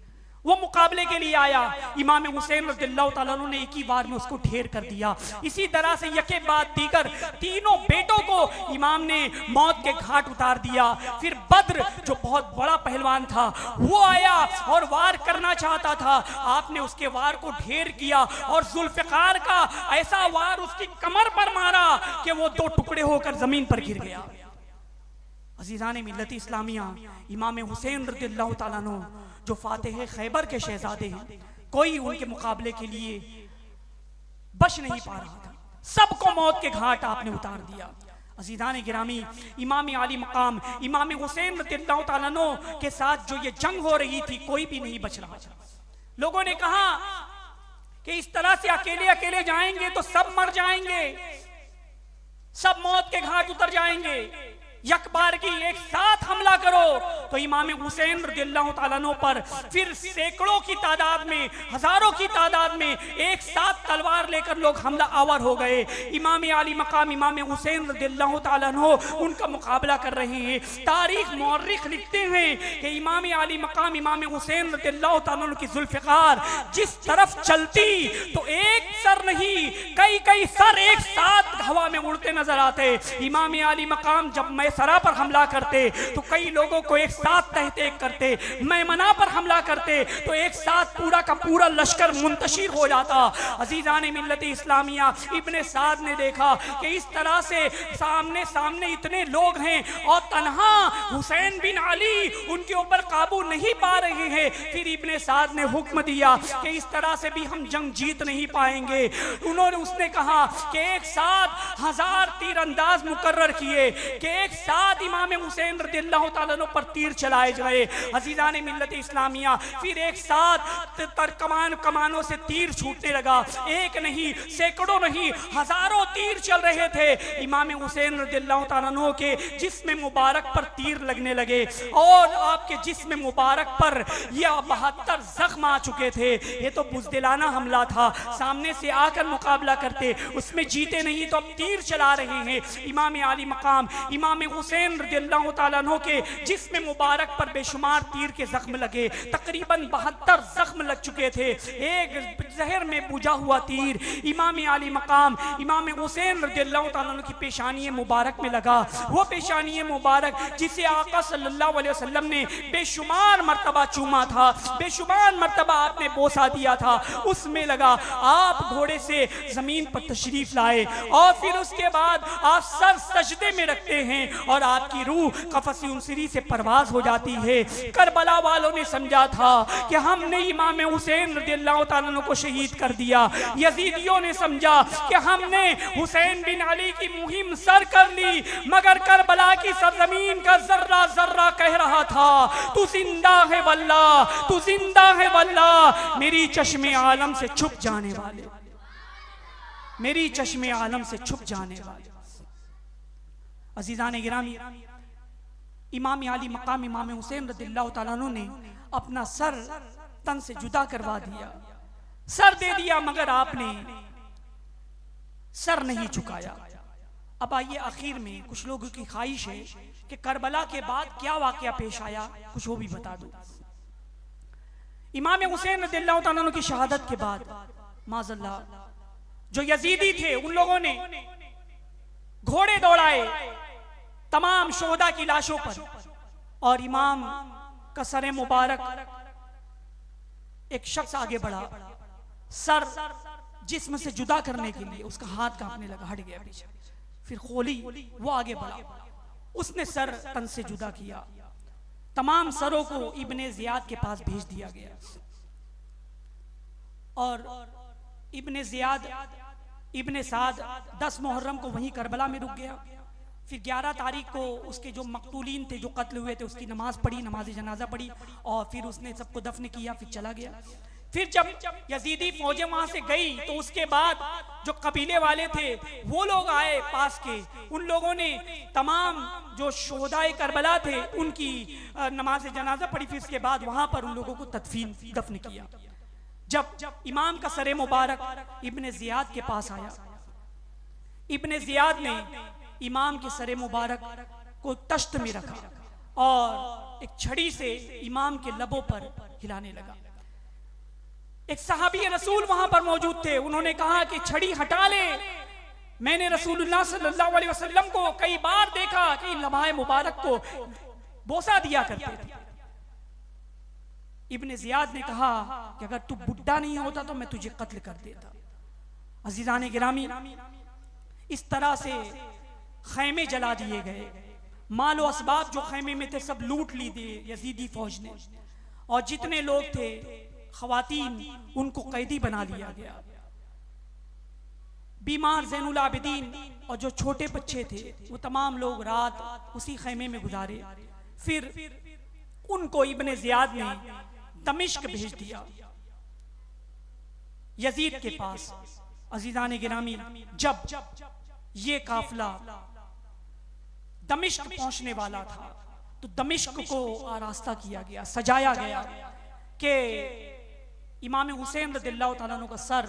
वो मुकाबले के लिए आया, इमाम हुसैन रज़ियल्लाहु ताला अन्हु ने एक ही बार में उसको ढेर कर दिया। इसी तरह से यके बाद दीगर तीनों बेटों को इमाम ने मौत के घाट उतार दिया। फिर बद्र जो बहुत बड़ा पहलवान था वो आया और वार करना चाहता था, आपने उसके वार को ढेर किया और जुल्फिकार का ऐसा वार उसकी कमर पर मारा कि वो 2 टुकड़े होकर जमीन पर गिर गया। अजीज़ान मिल्लत इस्लामिया, इमाम हुसैन रज़ियल्लाहु ताला अन्हु जो फातिह खैबर के शहजादे हैं, कोई उनके मुकाबले के लिए बच नहीं पा रहा था, सबको मौत के घाट आपने उतार दिया। अज़ीज़ान गिरामी, इमाम अली मकाम इमाम हुसैन रज़ियल्लाहु ताला अन्हु के साथ जो ये जंग हो रही थी, कोई भी नहीं बच रहा था। लोगों ने कहा कि इस तरह से अकेले अकेले जाएंगे तो सब मर जाएंगे, सब मौत के घाट उतर जाएंगे, यकबार की एक साथ हमला करो। तो इमाम हुसैन रज़ियल्लाहु ताला अन्हु पर फिर सैकड़ों की तादाद में, हजारों की तादाद में एक साथ तलवार लेकर लोग हमला आवर हो गए। इमाम अली मकाम इमाम हुसैन रज़ियल्लाहु ताला अन्हु उनका मुकाबला कर रहे हैं। तारीख मौर्रिख लिखते हैं कि इमाम अली मकाम इमाम हुसैन रज़ियल्लाहु ताला अन्हु की जुल्फिकार जिस तरफ चलती तो एक सर नहीं कई सर एक साथ हवा में उड़ते नजर आते। इमाम अली मकाम जब मैसरा पर हमला करते तो कई लोगों को एक साथ तहतेक करते, मैमना पर हमला करते तो एक साथ पूरा का पूरा लश्कर मुंतशिर हो जाता। अजीज़ान मिल्लत इस्लामिया, इब्ने साद ने देखा कि इस तरह से सामने सामने इतने लोग हैं और तन्हा हुसैन बिन अली उनके ऊपर काबू नहीं पा रहे हैं। फिर इब्ने साद ने हुक्म दिया कि इस तरह से भी हम जंग जीत नहीं पाएंगे। उसने कहा कि एक साथ 1000 तीरंदाज मुकर्रर किए कि एक साथ इमाम हुसैन रज़ियल्लाहु ताला अन्हु पर तीर चलाए जाए। अज़ीज़ान मिल्लत इस्लामिया, फिर एक साथ कमानों से तीर छूटने लगा, एक नहीं सैकड़ों नहीं हजारों तीर चल रहे थे। इमाम हुसैन रज़ियल्लाहु ताला अन्हु के जिस्म मुबारक पर तीर लगने लगे और आपके जिस्म मुबारक पर यह 72 जख्म आ चुके थे। ये तो बुज़दिलाना हमला था, सामने से आकर मुकाबला करते, उसमें जीते नहीं तो अब तीर चला रहे हैं। इमाम अली मकाम इमाम हुसैन रज़ियल्लाहु ताला अन्हु के जिस्म मुबारक पर बेशुमार तीर के जख्म लगे, तकरीबन 72 जख्म लग चुके थे। एक जहर में बुझा हुआ तीर इमाम अली मकाम इमाम हुसैन रज़ियल्लाहु ताला अन्हु की पेशानी मुबारक में लगा। वो पेशानी मुबारक जिसे आका सल्लल्लाहु अलैहि वसल्लम ने बेशुमार मर्तबा चूमा था, बेशुमार मर्तबा आपने बोसा दिया था, उसमें लगा। आप घोड़े से जमीन पर तशरीफ लाए और फिर उसके बाद आप सर सजदे में रखते हैं और आपकी रूह कफसी उनसरी से परवाज हो जाती है। करबला वालों ने समझा था कि हमने इमाम हुसैन रज़ियल्लाहु ताला अन्हु को शहीद कर दिया। यजीदियों ने समझा कि हमने हुसैन बिन अली की मुहिम सर कर ली, मगर करबला की सरजमीन का जर्रा जर्रा कह रहा था, तू जिंदा है वल्लाह, तू जिंदा है वल्लाह। मेरी चश्मे आलम से छुप जाने वाले, मेरी चश्मे आलम से छुप जाने वाले। अजीज़ान गिरामी, इमाम अली मकाम इमाम हुसैन रज़ियल्लाहु ताला अन्हु ने अपना सर तन से जुदा करवा दिया, सर दे दिया, मगर आपने सर नहीं झुकाया। अब आइए आखिर में कुछ लोगों की ख्वाहिश है कि करबला के बाद क्या वाकया पेश आया, कुछ वो भी बता दो। इमाम हुसैन रज़ियल्लाहु ताला अन्हु की शहादत के बाद माज़अल्लाह जो यजीदी थे उन लोगों ने घोड़े दौड़ाए तमाम शोहदा की लाशों पर, और इमाम का सर मुबारक एक शख्स आगे बढ़ा, सर जिस्म से जुदा करने के लिए उसका हाथ कांपने लगा, हट गया पीछे। फिर खोली, वो आगे बढ़ा, उसने सर तन से जुदा किया। तमाम सरों को इब्ने जियाद के पास भेज दिया गया, और इब्ने जियाद इब्ने साद 10 मुहर्रम को वहीं करबला में रुक गया। फिर 11 तारीख को उसके जो मकतूलीन थे, जो कत्ल हुए थे, उसकी नमाज पढ़ी, नमाज जनाजा पढ़ी, और फिर उसने सबको दफन किया, फिर चला गया। फिर जब यजीदी फौजें वहां से गई तो उसके बाद जो कबीले वाले थे वो लोग आए पास के, उन लोगों ने तमाम जो शोहदाए करबला थे उनकी नमाज जनाजा पढ़ी। फिर उसके बाद वहां पर उन लोगों को तदफीन दफन किया। जब इमाम का सरे मुबारक इब्ने जियाद के पास आया, इब्ने जियाद ने इमाम के सरे मुबारक को तश्त में रखा और एक छड़ी से इमाम के लबों पर हिलाने लगा। एक सहाबी रसूल वहां पर मौजूद थे, उन्होंने कहा कि छड़ी हटा ले, मैंने रसूलुल्लाह सल्लल्लाहु अलैहि वसल्लम को कई बार देखा कि इन लम्हाए मुबारक को बोसा दिया करते थे। इब्ने जियाद ने कहा कि अगर तू बुढ़ा नहीं होता तो मैं तुझे कत्ल कर देता। अजीजान गिरामी, इस तरह से खैमे जला दिए गए, मालो असबाब जो खैमे में थे सब लूट ली दिए यजीदी फौज ने, और जितने लोग थे खवातीन उनको कैदी बना लिया गया। बीमार ज़ैनुल आबिदीन और जो छोटे बच्चे थे वो तमाम लोग रात उसी खैमे में गुजारे। फिर उनको इब्ने जियाद ने दमिश्क भेज दिया, यजीद के पास। अजीजान गिरामी, जब ये काफिला दमिश्क पहुंचने वाला था तो दमिश्क को आरास्ता किया गया, सजाया गया कि इमाम हुसैन रज़ियल्लाहु ताला अन्हु का सर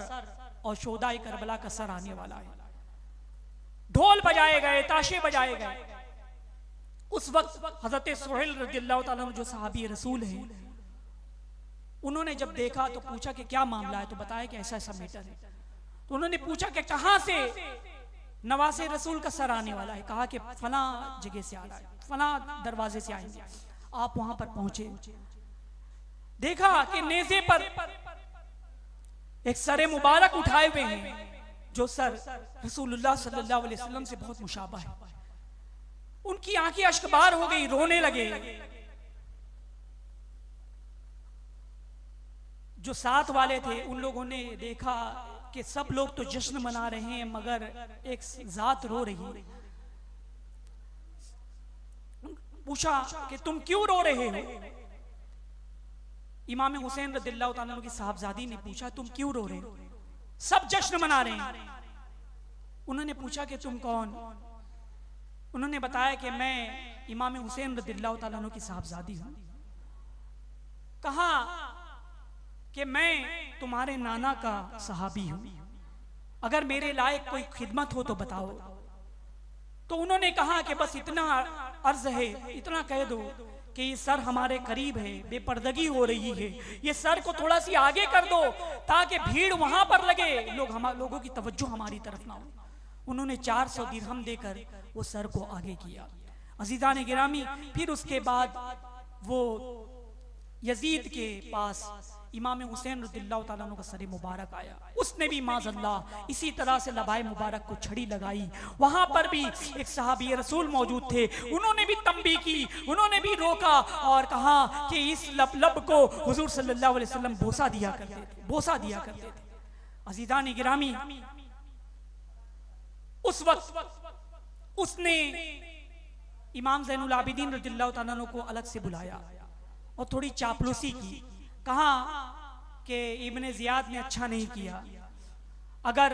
और शोहदाए करबला का सर आने वाला है। ढोल बजाए गए, ताशे बजाए गए। उस वक्त हजरत सुहेल रज़ियल्लाहु ताला अन्हु जो सहाबी रसूल हैं, उन्होंने जब देखा तो पूछा कि क्या मामला है, तो बताया कि ऐसा ऐसा मैटर है। तो उन्होंने पूछा कि कहां से नवासे रसूल का सर आने वाला है। कहा कि फला जगह से आ रहा है, फला दरवाजे से आएंगे। आप वहां पर पहुंचे, देखा कि नेज़े पर एक सरे मुबारक उठाए हुए हैं जो सर रसूलुल्लाह सल्लल्लाहु अलैहि वसल्लम से बहुत मुशाबा है। उनकी आंखें अश्कबार हो गई, रोने लगे। जो साथ वाले थे उन लोगों ने देखा कि सब लोग तो जश्न मना रहे हैं मगर एक जात रो रही है। पूछा कि तुम क्यों रो रहे हो? इमाम हुसैन रज़ियल्लाहु ताला अन्हु की साहबजादी ने पूछा तुम क्यों रो रहे हो? सब जश्न मना रहे हैं। उन्होंने पूछा कि तुम कौन? उन्होंने बताया कि मैं इमाम हुसैन रज़ियल्लाहु ताला अन्हु की साहबजादी हूं। कहा कि मैं तुम्हारे नाना का सहाबी हूं, अगर मेरे लायक कोई खिदमत हो तो बताओ। तो उन्होंने कहा कि बस इतना अर्ज है, इतना कह दो कि ये सर हमारे करीब है, बेपर्दगी हो रही है, ये सर को थोड़ा सी आगे कर दो ताकि भीड़ वहां पर लगे, लोगों की तवज्जो हमारी तरफ ना हो। उन्होंने 400 दिरहम देकर वो सर को आगे किया। अजीजान गिरामी, फिर उसके बाद वो यजीद के पास इमाम हुसैन रज़ियल्लाहु ताला अन्हु का सर मुबारक आया। उसने भी माज़अल्लाह इसी तरह से लबाए मुबारक को छड़ी लगाई। वहां पर भी एक सहाबी रसूल मौजूद थे, उन्होंने भी तंबी की, उन्होंने भी रोका और कहा कि इस लब को हुजूर सल्लल्लाहु अलैहि वसल्लम बोसा दिया करते थे। अज़ीज़ान गिरामी, उस वक्त उसने इमाम ज़ैनुल आबिदीन रज़ियल्लाहु ताला अन्हु को अलग से बुलाया और थोड़ी चापलूसी की। कहा कि इब्ने जियाद ने अच्छा नहीं किया, अगर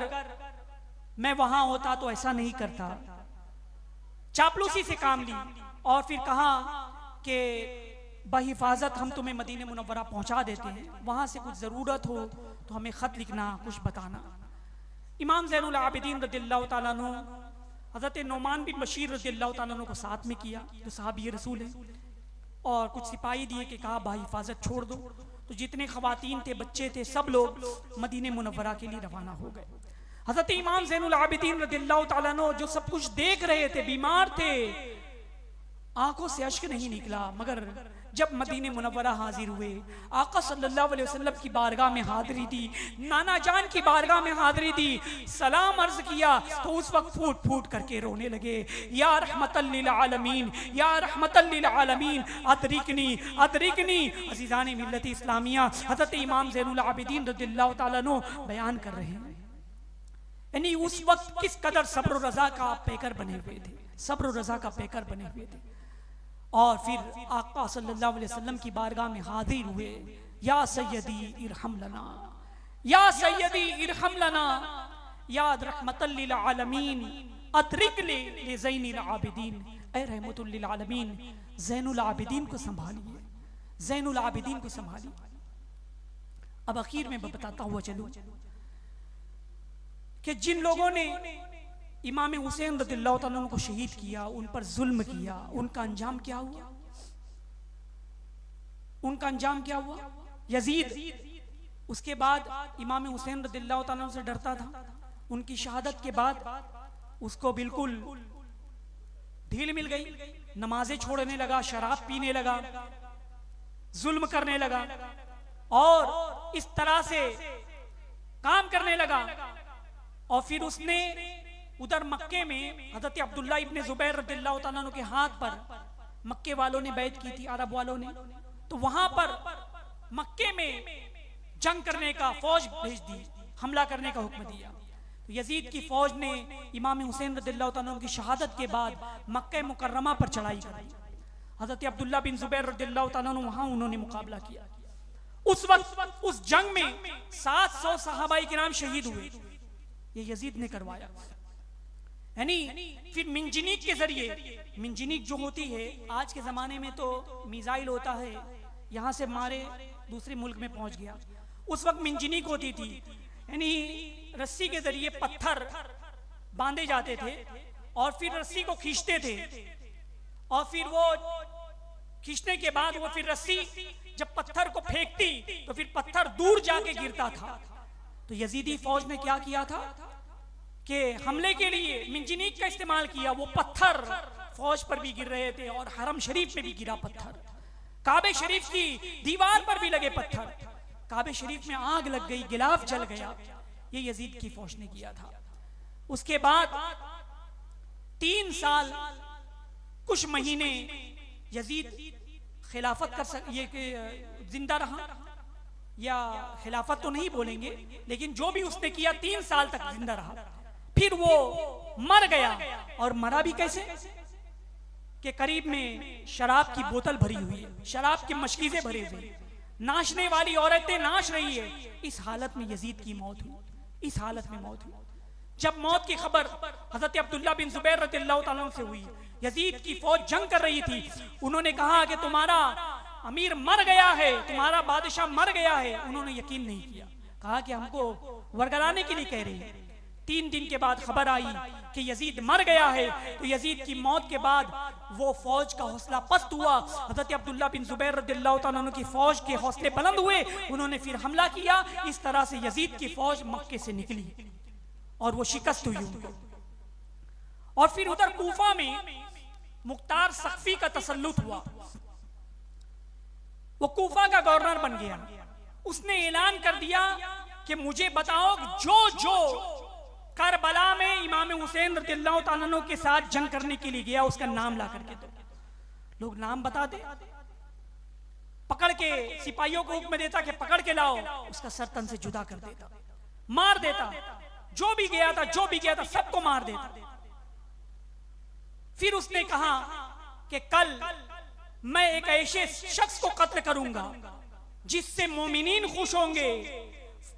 मैं वहां होता तो ऐसा नहीं करता। चापलूसी से काम ली और फिर कहा कि बहिफाजत हम तुम्हें मदीने मुनव्वरा पहुंचा देते हैं, वहां से कुछ जरूरत हो तो हमें खत लिखना, कुछ बताना। इमाम ज़ैनुल आबिदीन रज़ियल्लाहु ताला अन्हु हज़रत नोमान बिन बशीर रज़ियल्लाहु ताला अन्हु को साथ में किया जो सहाबी रसूल है, और कुछ सिपाही दिए कि कहा बहिफाजत छोड़ दो। तो जितने खवातीन थे, बच्चे थे, सब लोग मदीने मुनव्वरा के लिए रवाना हो गए। हजरत इमाम ज़ैनुल आबिदीन रज़ियल्लाहु ताला अन्हु जो सब कुछ देख रहे थे, बीमार थे, आंखों से अश्क नहीं निकला, मगर जब मदीने मुनव्वरा हाजिर हुए, आका सल्लल्लाहु अलैहि वसल्लम की बारगाह में हाजिरी दी, नाना जान की बारगाह में हाजिरी दी, सलाम अर्ज किया, तो उस वक्त फूट फूट करके रोने लगे, या रहमतल लिल आलमीन, या रहमतल लिल आलमीन, अदरिकनी अदरिकनी। अज़ीज़ान मिल्लत इस्लामिया, हज़रत इमाम ज़ैनुल आबिदीन रज़ियल्लाहु ताला अन्हु बयान कर रहे हैं, यानी उस वक्त किस कदर सब्र और रज़ा का पैकर बने हुए थे, सब्र और रज़ा का पैकर बने हुए थे। और फिर आका सल्लल्लाहु अलैहि वसल्लम की बारगाह में हाजिर हुए, या सय्यदी इरहम लना, या सय्यदी इरहम लना, या रहमतल लिल आलमीन, अदरिक ले ज़ैनुल आबिदीन, ऐ रहमतुल लिल आलमीन, ज़ैनुल आबिदीन को संभालिए, ज़ैनुल आबिदीन को संभालिए। अब आखिर में बताता हुआ चलूं कि जिन लोगों ने इमाम हुसैन रज़ियल्लाहु ताला अन्हु को शहीद किया, उन पर जुल्म किया, उनका अंजाम क्या हुआ? उनका अंजाम क्या हुआ? यजीद उसके बाद इमाम हुसैन रज़ियल्लाहु ताला अन्हु से डरता था, उनकी शहादत के बाद उसको बिल्कुल ढील मिल गई, नमाजें छोड़ने लगा, शराब पीने लगा, जुल्म करने लगा और इस तरह से काम करने लगा। और फिर उसने उधर मक्के में हजरत अब्दुल्ला इब्ने जुबैर रज़ियल्लाहु ताला अन्हु के हाथ पर मक्के वालों ने बैत की थी, अरब वालों ने, तो वहां पर मक्के में जंग करने का फौज भेज दी, हमला करने का हुक्म दिया। तो यजीद की फौज ने इमाम हुसैन रज़ियल्लाहु ताला अन्हु की शहादत के बाद मक्के मुकर्रमा पर चढ़ाई की। हजरत अब्दुल्ला बिन जुबैर रज़ियल्लाहु ताला अन्हु वहां उन्होंने मुकाबला किया। उस वक्त उस जंग में 700 सहाबाई किराम शहीद हुए, ये यजीद ने करवाया। यानी फिर मिंजनीक के जरिए, मिंजनीक जो होती है आज के जमाने में तो मिसाइल होता है, यहाँ से मारे दूसरे मुल्क में पहुंच गया, उस वक्त मिंजनीक होती थी, यानी रस्सी के जरिए पत्थर बांधे जाते थे और फिर रस्सी को खींचते थे और फिर वो खींचने के बाद वो फिर रस्सी जब पत्थर को फेंकती तो फिर पत्थर दूर जाके गिरता था। तो यजीदी फौज ने क्या किया था कि हमले के लिए मिंजनीक का इस्तेमाल किया, वो पत्थर फौज पर भी गिर रहे थे और हरम शरीफ पे भी गिरा पत्थर, काबे शरीफ की दीवार पर भी लगे पत्थर, काबे शरीफ में आग लग गई, गिलाफ जल गया। ये यजीद की फौज ने किया था। उसके बाद 3 साल कुछ महीने यजीद खिलाफत कर ये जिंदा रहा, या खिलाफत तो नहीं बोलेंगे, लेकिन जो भी उसने किया 3 साल तक जिंदा रहा। फिर वो मर गया, और मरा भी कैसे कि करीब में शराब की बोतल भरी हुई है, शराब की मशकीज़ें भरी हुई, नाचने वाली औरतें नाच रही है, इस हालत में यजीद की मौत हुई, इस हालत में मौत हुई। जब मौत की खबर हजरत अब्दुल्ला बिन जुबैर रज़ियल्लाहु ताला अन्हु से हुई, यजीद की फौज जंग कर रही थी, उन्होंने कहा कि तुम्हारा अमीर मर गया है, तुम्हारा बादशाह मर गया है। उन्होंने यकीन नहीं किया, कहा कि हमको वरगलाने के लिए कह रही है। 3 दिन के बाद खबर आई कि यजीद मर गया है। तो यजीद की मौत के बाद वो फौज का हौसला पस्त हुआ। हजरत अब्दुल्ला बिन जुबैर रज़ियल्लाहु ताला अन्हु की फौज के हौसले बुलंद हुए, उन्होंने फिर हमला किया। इस तरह से यजीद की फौज मक्के से निकली और वो शिकस्त हुई उनको। और फिर उधर कूफा में मुख्तार सख्फी का तसल्लुत हुआ, वो कूफा का गवर्नर बन गया। उसने ऐलान कर दिया कि मुझे बताओ जो जो करबला में इमाम हुसैन रज़ियल्लाहु ताला अन्हु के साथ जंग करने के लिए गया, उसका नाम ला करके दो। लोग नाम बताते, पकड़ के सिपाहियों को हुक्म देता कि पकड़ के लाओ, उसका सर तन से जुदा कर देता, मार देता। जो भी गया था सबको मार देता। फिर उसने कहा कि कल मैं एक ऐसे शख्स को कत्ल करूंगा जिससे मोमिनीन खुश होंगे,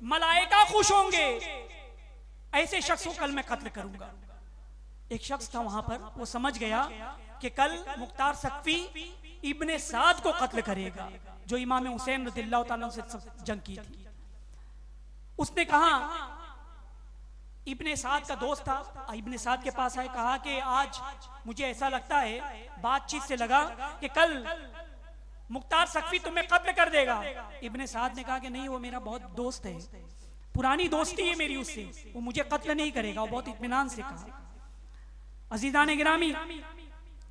मलाइका खुश होंगे, ऐसे शख्स को कल मैं कत्ल करूंगा। एक शख्स था वहां पर, वो समझ गया कि कल मुख्तार सख्फी इब्ने साद को कत्ल करेगा, जो इमाम हुसैन रज़ियल्लाहु ताला से जंग की थी। उसने कहा, इब्ने साद का दोस्त था, इब्ने साद के पास आए, कहा कि आज मुझे ऐसा लगता है, बातचीत से लगा कि कल मुख्तार सख्फी तुम्हें कत्ल कर देगा। इब्ने साद ने कहा कि नहीं, वो मेरा बहुत दोस्त है, पुरानी दोस्ती है मेरी उससे, वो मुझे कत्ल नहीं करेगा, वो बहुत इत्मीनान से कहा। अजीजान गिरामी,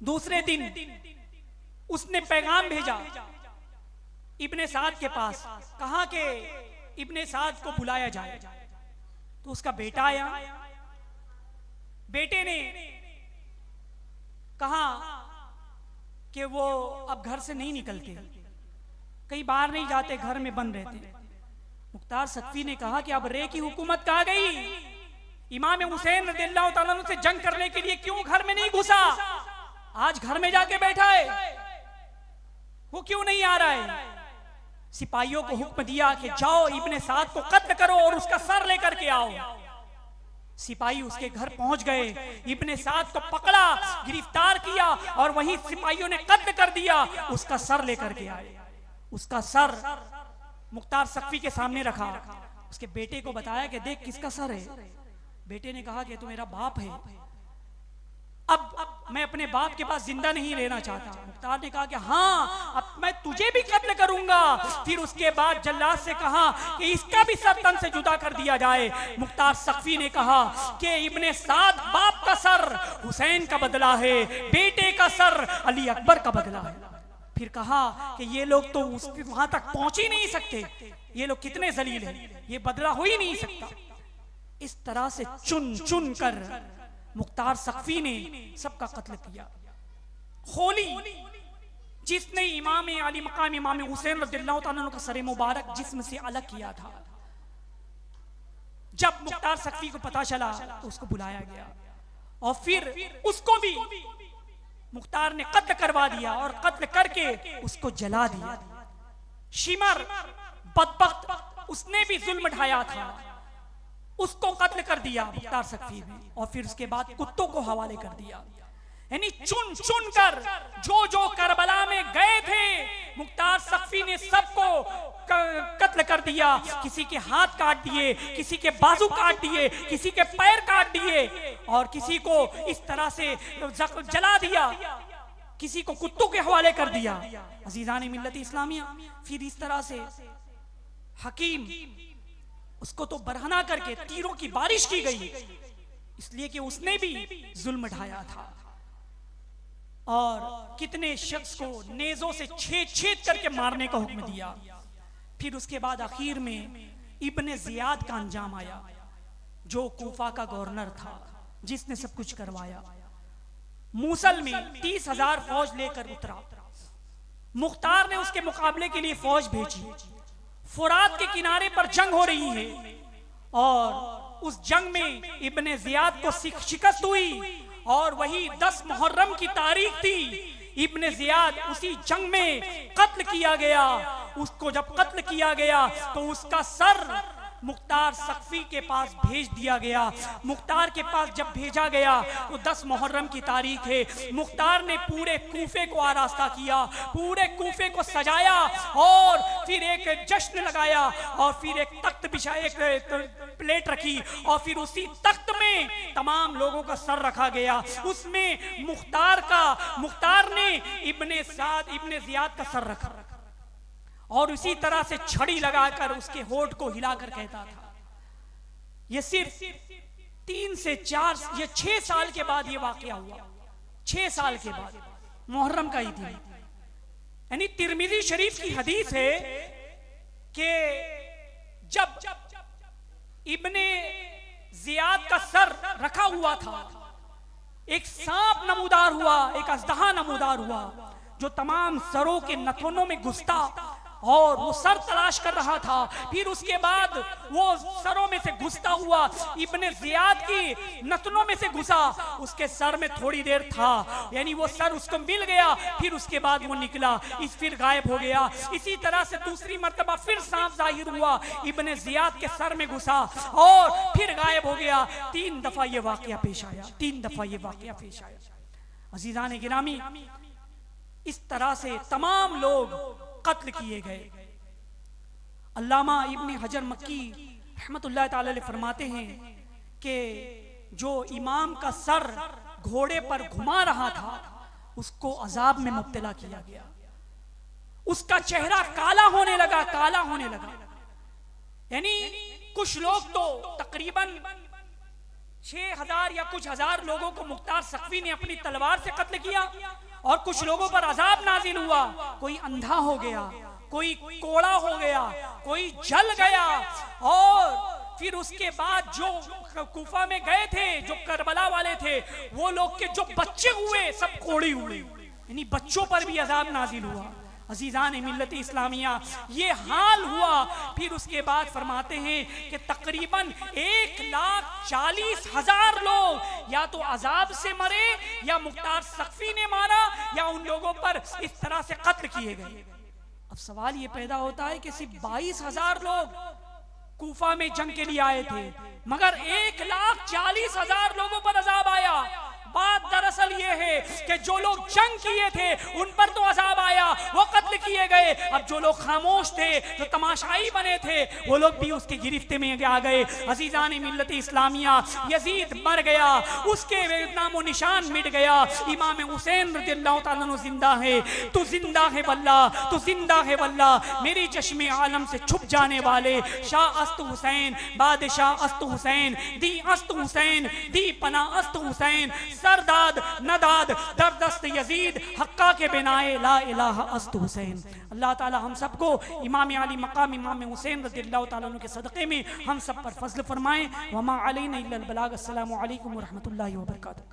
दूसरे दिन उसने पैगाम भेजा इब्ने साद के पास, कहा कि इब्ने साद को बुलाया जाए। तो उसका बेटा आया, बेटे ने कहा कि वो अब घर से नहीं निकलते, कहीं बाहर नहीं जाते, घर में बंद रहते। मुख्तार सख्फी ने कहा कि अब रे की हुकूमत कहाँ गई? इमाम हुसैन रज़ियल्लाहु ताला अन्हु से जंग करने के लिए क्यों घर में नहीं घुसा? आज घर में जाके बैठा है, वो क्यों नहीं आ रहा है? सिपाहियों को हुक्म दिया कि जाओ इब्ने साद को कत्ल करो और उसका सर लेकर के आओ। सिपाही उसके घर पहुंच गए, इब्ने साद को पकड़ा, गिरफ्तार किया और वही सिपाहियों ने कत्ल कर दिया, उसका सर लेकर के आए। उसका सर मुख्तार सख्फी के सामने रखा, उसके बेटे को बताया कि देख किसका सर है। बेटे ने कहा कि तू मेरा बाप है, अब मैं अपने बाप के पास जिंदा नहीं रहना चाहता। मुख्तार ने कहा कि हाँ, अब मैं तुझे भी कत्ल करूंगा। फिर उसके बाद जल्लाद से कहा कि इसका भी सर तन से जुदा कर दिया जाए। मुख्तार सख्फी ने कहा कि इब्ने साद बाप का सर हुसैन का बदला है, बेटे का सर अली अकबर का बदला है। फिर कहा कि ये लोग तो वहां तक पहुंच ही नहीं सकते, ये लोग कितने जलील हैं, ये बदला हो ही नहीं सकता। इस तरह से चुन चुन कर मुख्तार सख्फी ने सबका कत्ल किया। होली जिसने इमाम अली मकाम इमाम हुसैन रज़ियल्लाहु ताला अन्हु का सर मुबारक जिस्म से अलग किया था, जब मुख्तार सख्फी को पता चला तो उसको बुलाया गया और फिर उसको भी मुख्तार ने कत्ल करवा दिया और कत्ल करके उसको जला दिया। शिमर बदबख्त, उसने भी जुल्म ढाया था, उसको कत्ल कर दिया मुख्तार सख्फी ने और फिर उसके बाद कुत्तों को हवाले कर दिया। यानी चुन चुन कर जो करबला में गए थे मुख्तार सख्फी ने सबको कत्ल कर दिया। किसी के हाथ काट दिए, किसी के बाजू काट दिए, किसी के पैर काट दिए और किसी को इस तरह से जला दिया, किसी को कुत्तों के हवाले कर दिया। अजीजान मिल्लत इस्लामिया, फिर इस तरह से हकीम उसको तो बरहना करके तीरों की बारिश की गई, इसलिए कि उसने भी जुल्म ढाया था। और कितने शख्स को नेजों से छेद छेद करके मारने का हुक्म दिया। फिर उसके बाद आखिर में इब्ने जियाद का अंजाम आया, जो कूफा का गवर्नर था, जिसने सब कुछ करवाया। मूसल में 30,000 फौज लेकर उतरा। मुख्तार ने उसके मुकाबले के लिए फौज भेजी। फुरात के किनारे पर जंग हो रही है और उस जंग में इब्ने जियाद को शिकस्त हुई और वही 10 मुहर्रम की तारीख थी। इब्ने जियाद उसी जंग में कत्ल किया गया। उसको जब कत्ल किया गया तो उसका सर मुख्तार सख्फी के पास भेज दिया गया। मुख्तार के पास जब भेजा गया तो 10 मुहर्रम की तारीख है। मुख्तार ने पूरे कूफे को आरास्ता किया, पूरे कूफे को सजाया और फिर एक जश्न लगाया और फिर एक तख्त बिछाया, एक प्लेट रखी और फिर उसी तख्त में तमाम लोगों का सर रखा गया। उसमें मुख्तार ने इब्ने जियाद का सर रखा और उसी तरह से छड़ी लगाकर उसके होठ को हिलाकर कहता था। ये सिर्फ 3 से 4 ये 6 साल के बाद ये वाकया हुआ। 6 साल के बाद मुहर्रम का ईद है। यानी तिरमिज़ी शरीफ की हदीस है कि जब इब्ने जियाद का सर रखा हुआ था, एक सांप नमूदार हुआ, एक अजदहा नमूदार हुआ जो तमाम सरों के नथनों में घुसता और वो सर तलाश कर रहा था। फिर उसके बाद वो सरों में से घुसता हुआ इब्ने जियाद की नथनों में से घुसा, उसके सर में थोड़ी देर था, यानी वो सर उसको मिल गया। फिर उसके बाद वो निकला, फिर गायब हो गया। इसी तरह से दूसरी मर्तबा फिर सांप जाहिर हुआ, इब्ने जियाद के सर में घुसा और फिर गायब हो गया। 3 दफा ये वाकया पेश आया, 3 दफा ये वाकया पेश आया। अजीजान गिरामी, इस तरह से तमाम लोग कत्ल किए गए। अल्लामा इब्ने हजर मक्की रहमतुल्लाह ताला अलैह फरमाते हैं कि जो इमाम का सर घोड़े पर घुमा रहा था उसको अजाब में मुब्तला किया गया। उसका चेहरा काला होने लगा, काला होने लगा। यानी कुछ लोग तो तकरीबन 6000 या कुछ हजार लोगों को मुख्तार सख्वी ने अपनी तलवार से कत्ल किया, और कुछ लोगों पर अजाब नाजिल हुआ। कोई अंधा हो गया, कोई कोड़ा हो गया, कोई जल गया, और फिर उसके बाद जो कूफा में गए थे, जो करबला वाले थे, वो लोग के जो बच्चे हुए सब कोड़े हुए, यानी बच्चों पर भी अजाब नाजिल हुआ। अजीजान मिल्लत इस्लामिया, ये हाल हुआ। फिर उसके बाद फरमाते हैं कि तकरीबन 1,40,000 लोग या तो अजाब से मरे, या मुख्तार सख्फी ने मारा, या उन लोगों पर इस तरह से कत्ल किए गए। अब सवाल ये पैदा होता है कि सिर्फ 22,000 लोग कूफा में जंग के लिए आए थे, मगर 1,40,000 लोगों पर अजाब आया। बात दरअसल ये है कि जो लोग जंग किए थे उन पर तो अजाब आया, वो कत्ल किए गए। अब जो लोग खामोश थे, जो तमाशाई बने थे, वो लोग भी उसके गिरफ्त में आ गए। अजीजान मिल्लत इस्लामिया, यजीद मर गया, उसके नामो निशान मिट गया। इमाम हुसैन रज़ियल्लाहु ताला अन्हु जिंदा है। तू जिंदा है वल्लाह, तू जिंदा है वल्लाह। मेरी चश्मे आलम से छुप जाने वाले शाह अस्त हुसैन, बादशाह अस्त हुसैन, दी अस्त हुसैन, दी पना अस्त हुसैन, सरदाद नदाद दरदस्त यजीद, हक्का के बिनाए ला इलाहा अस्त हुसैन। अल्लाह ताला हम सबको इमाम अली मकाम इमाम हुसैन रज़ियल्लाहु ताला अन्हु के सदक़े में हम सब पर फज़ल फरमाएं। वमा अलैना इल्लल बलाग। अस्सलामु अलैकुम व रहमतुल्लाहि व बरकातुहू।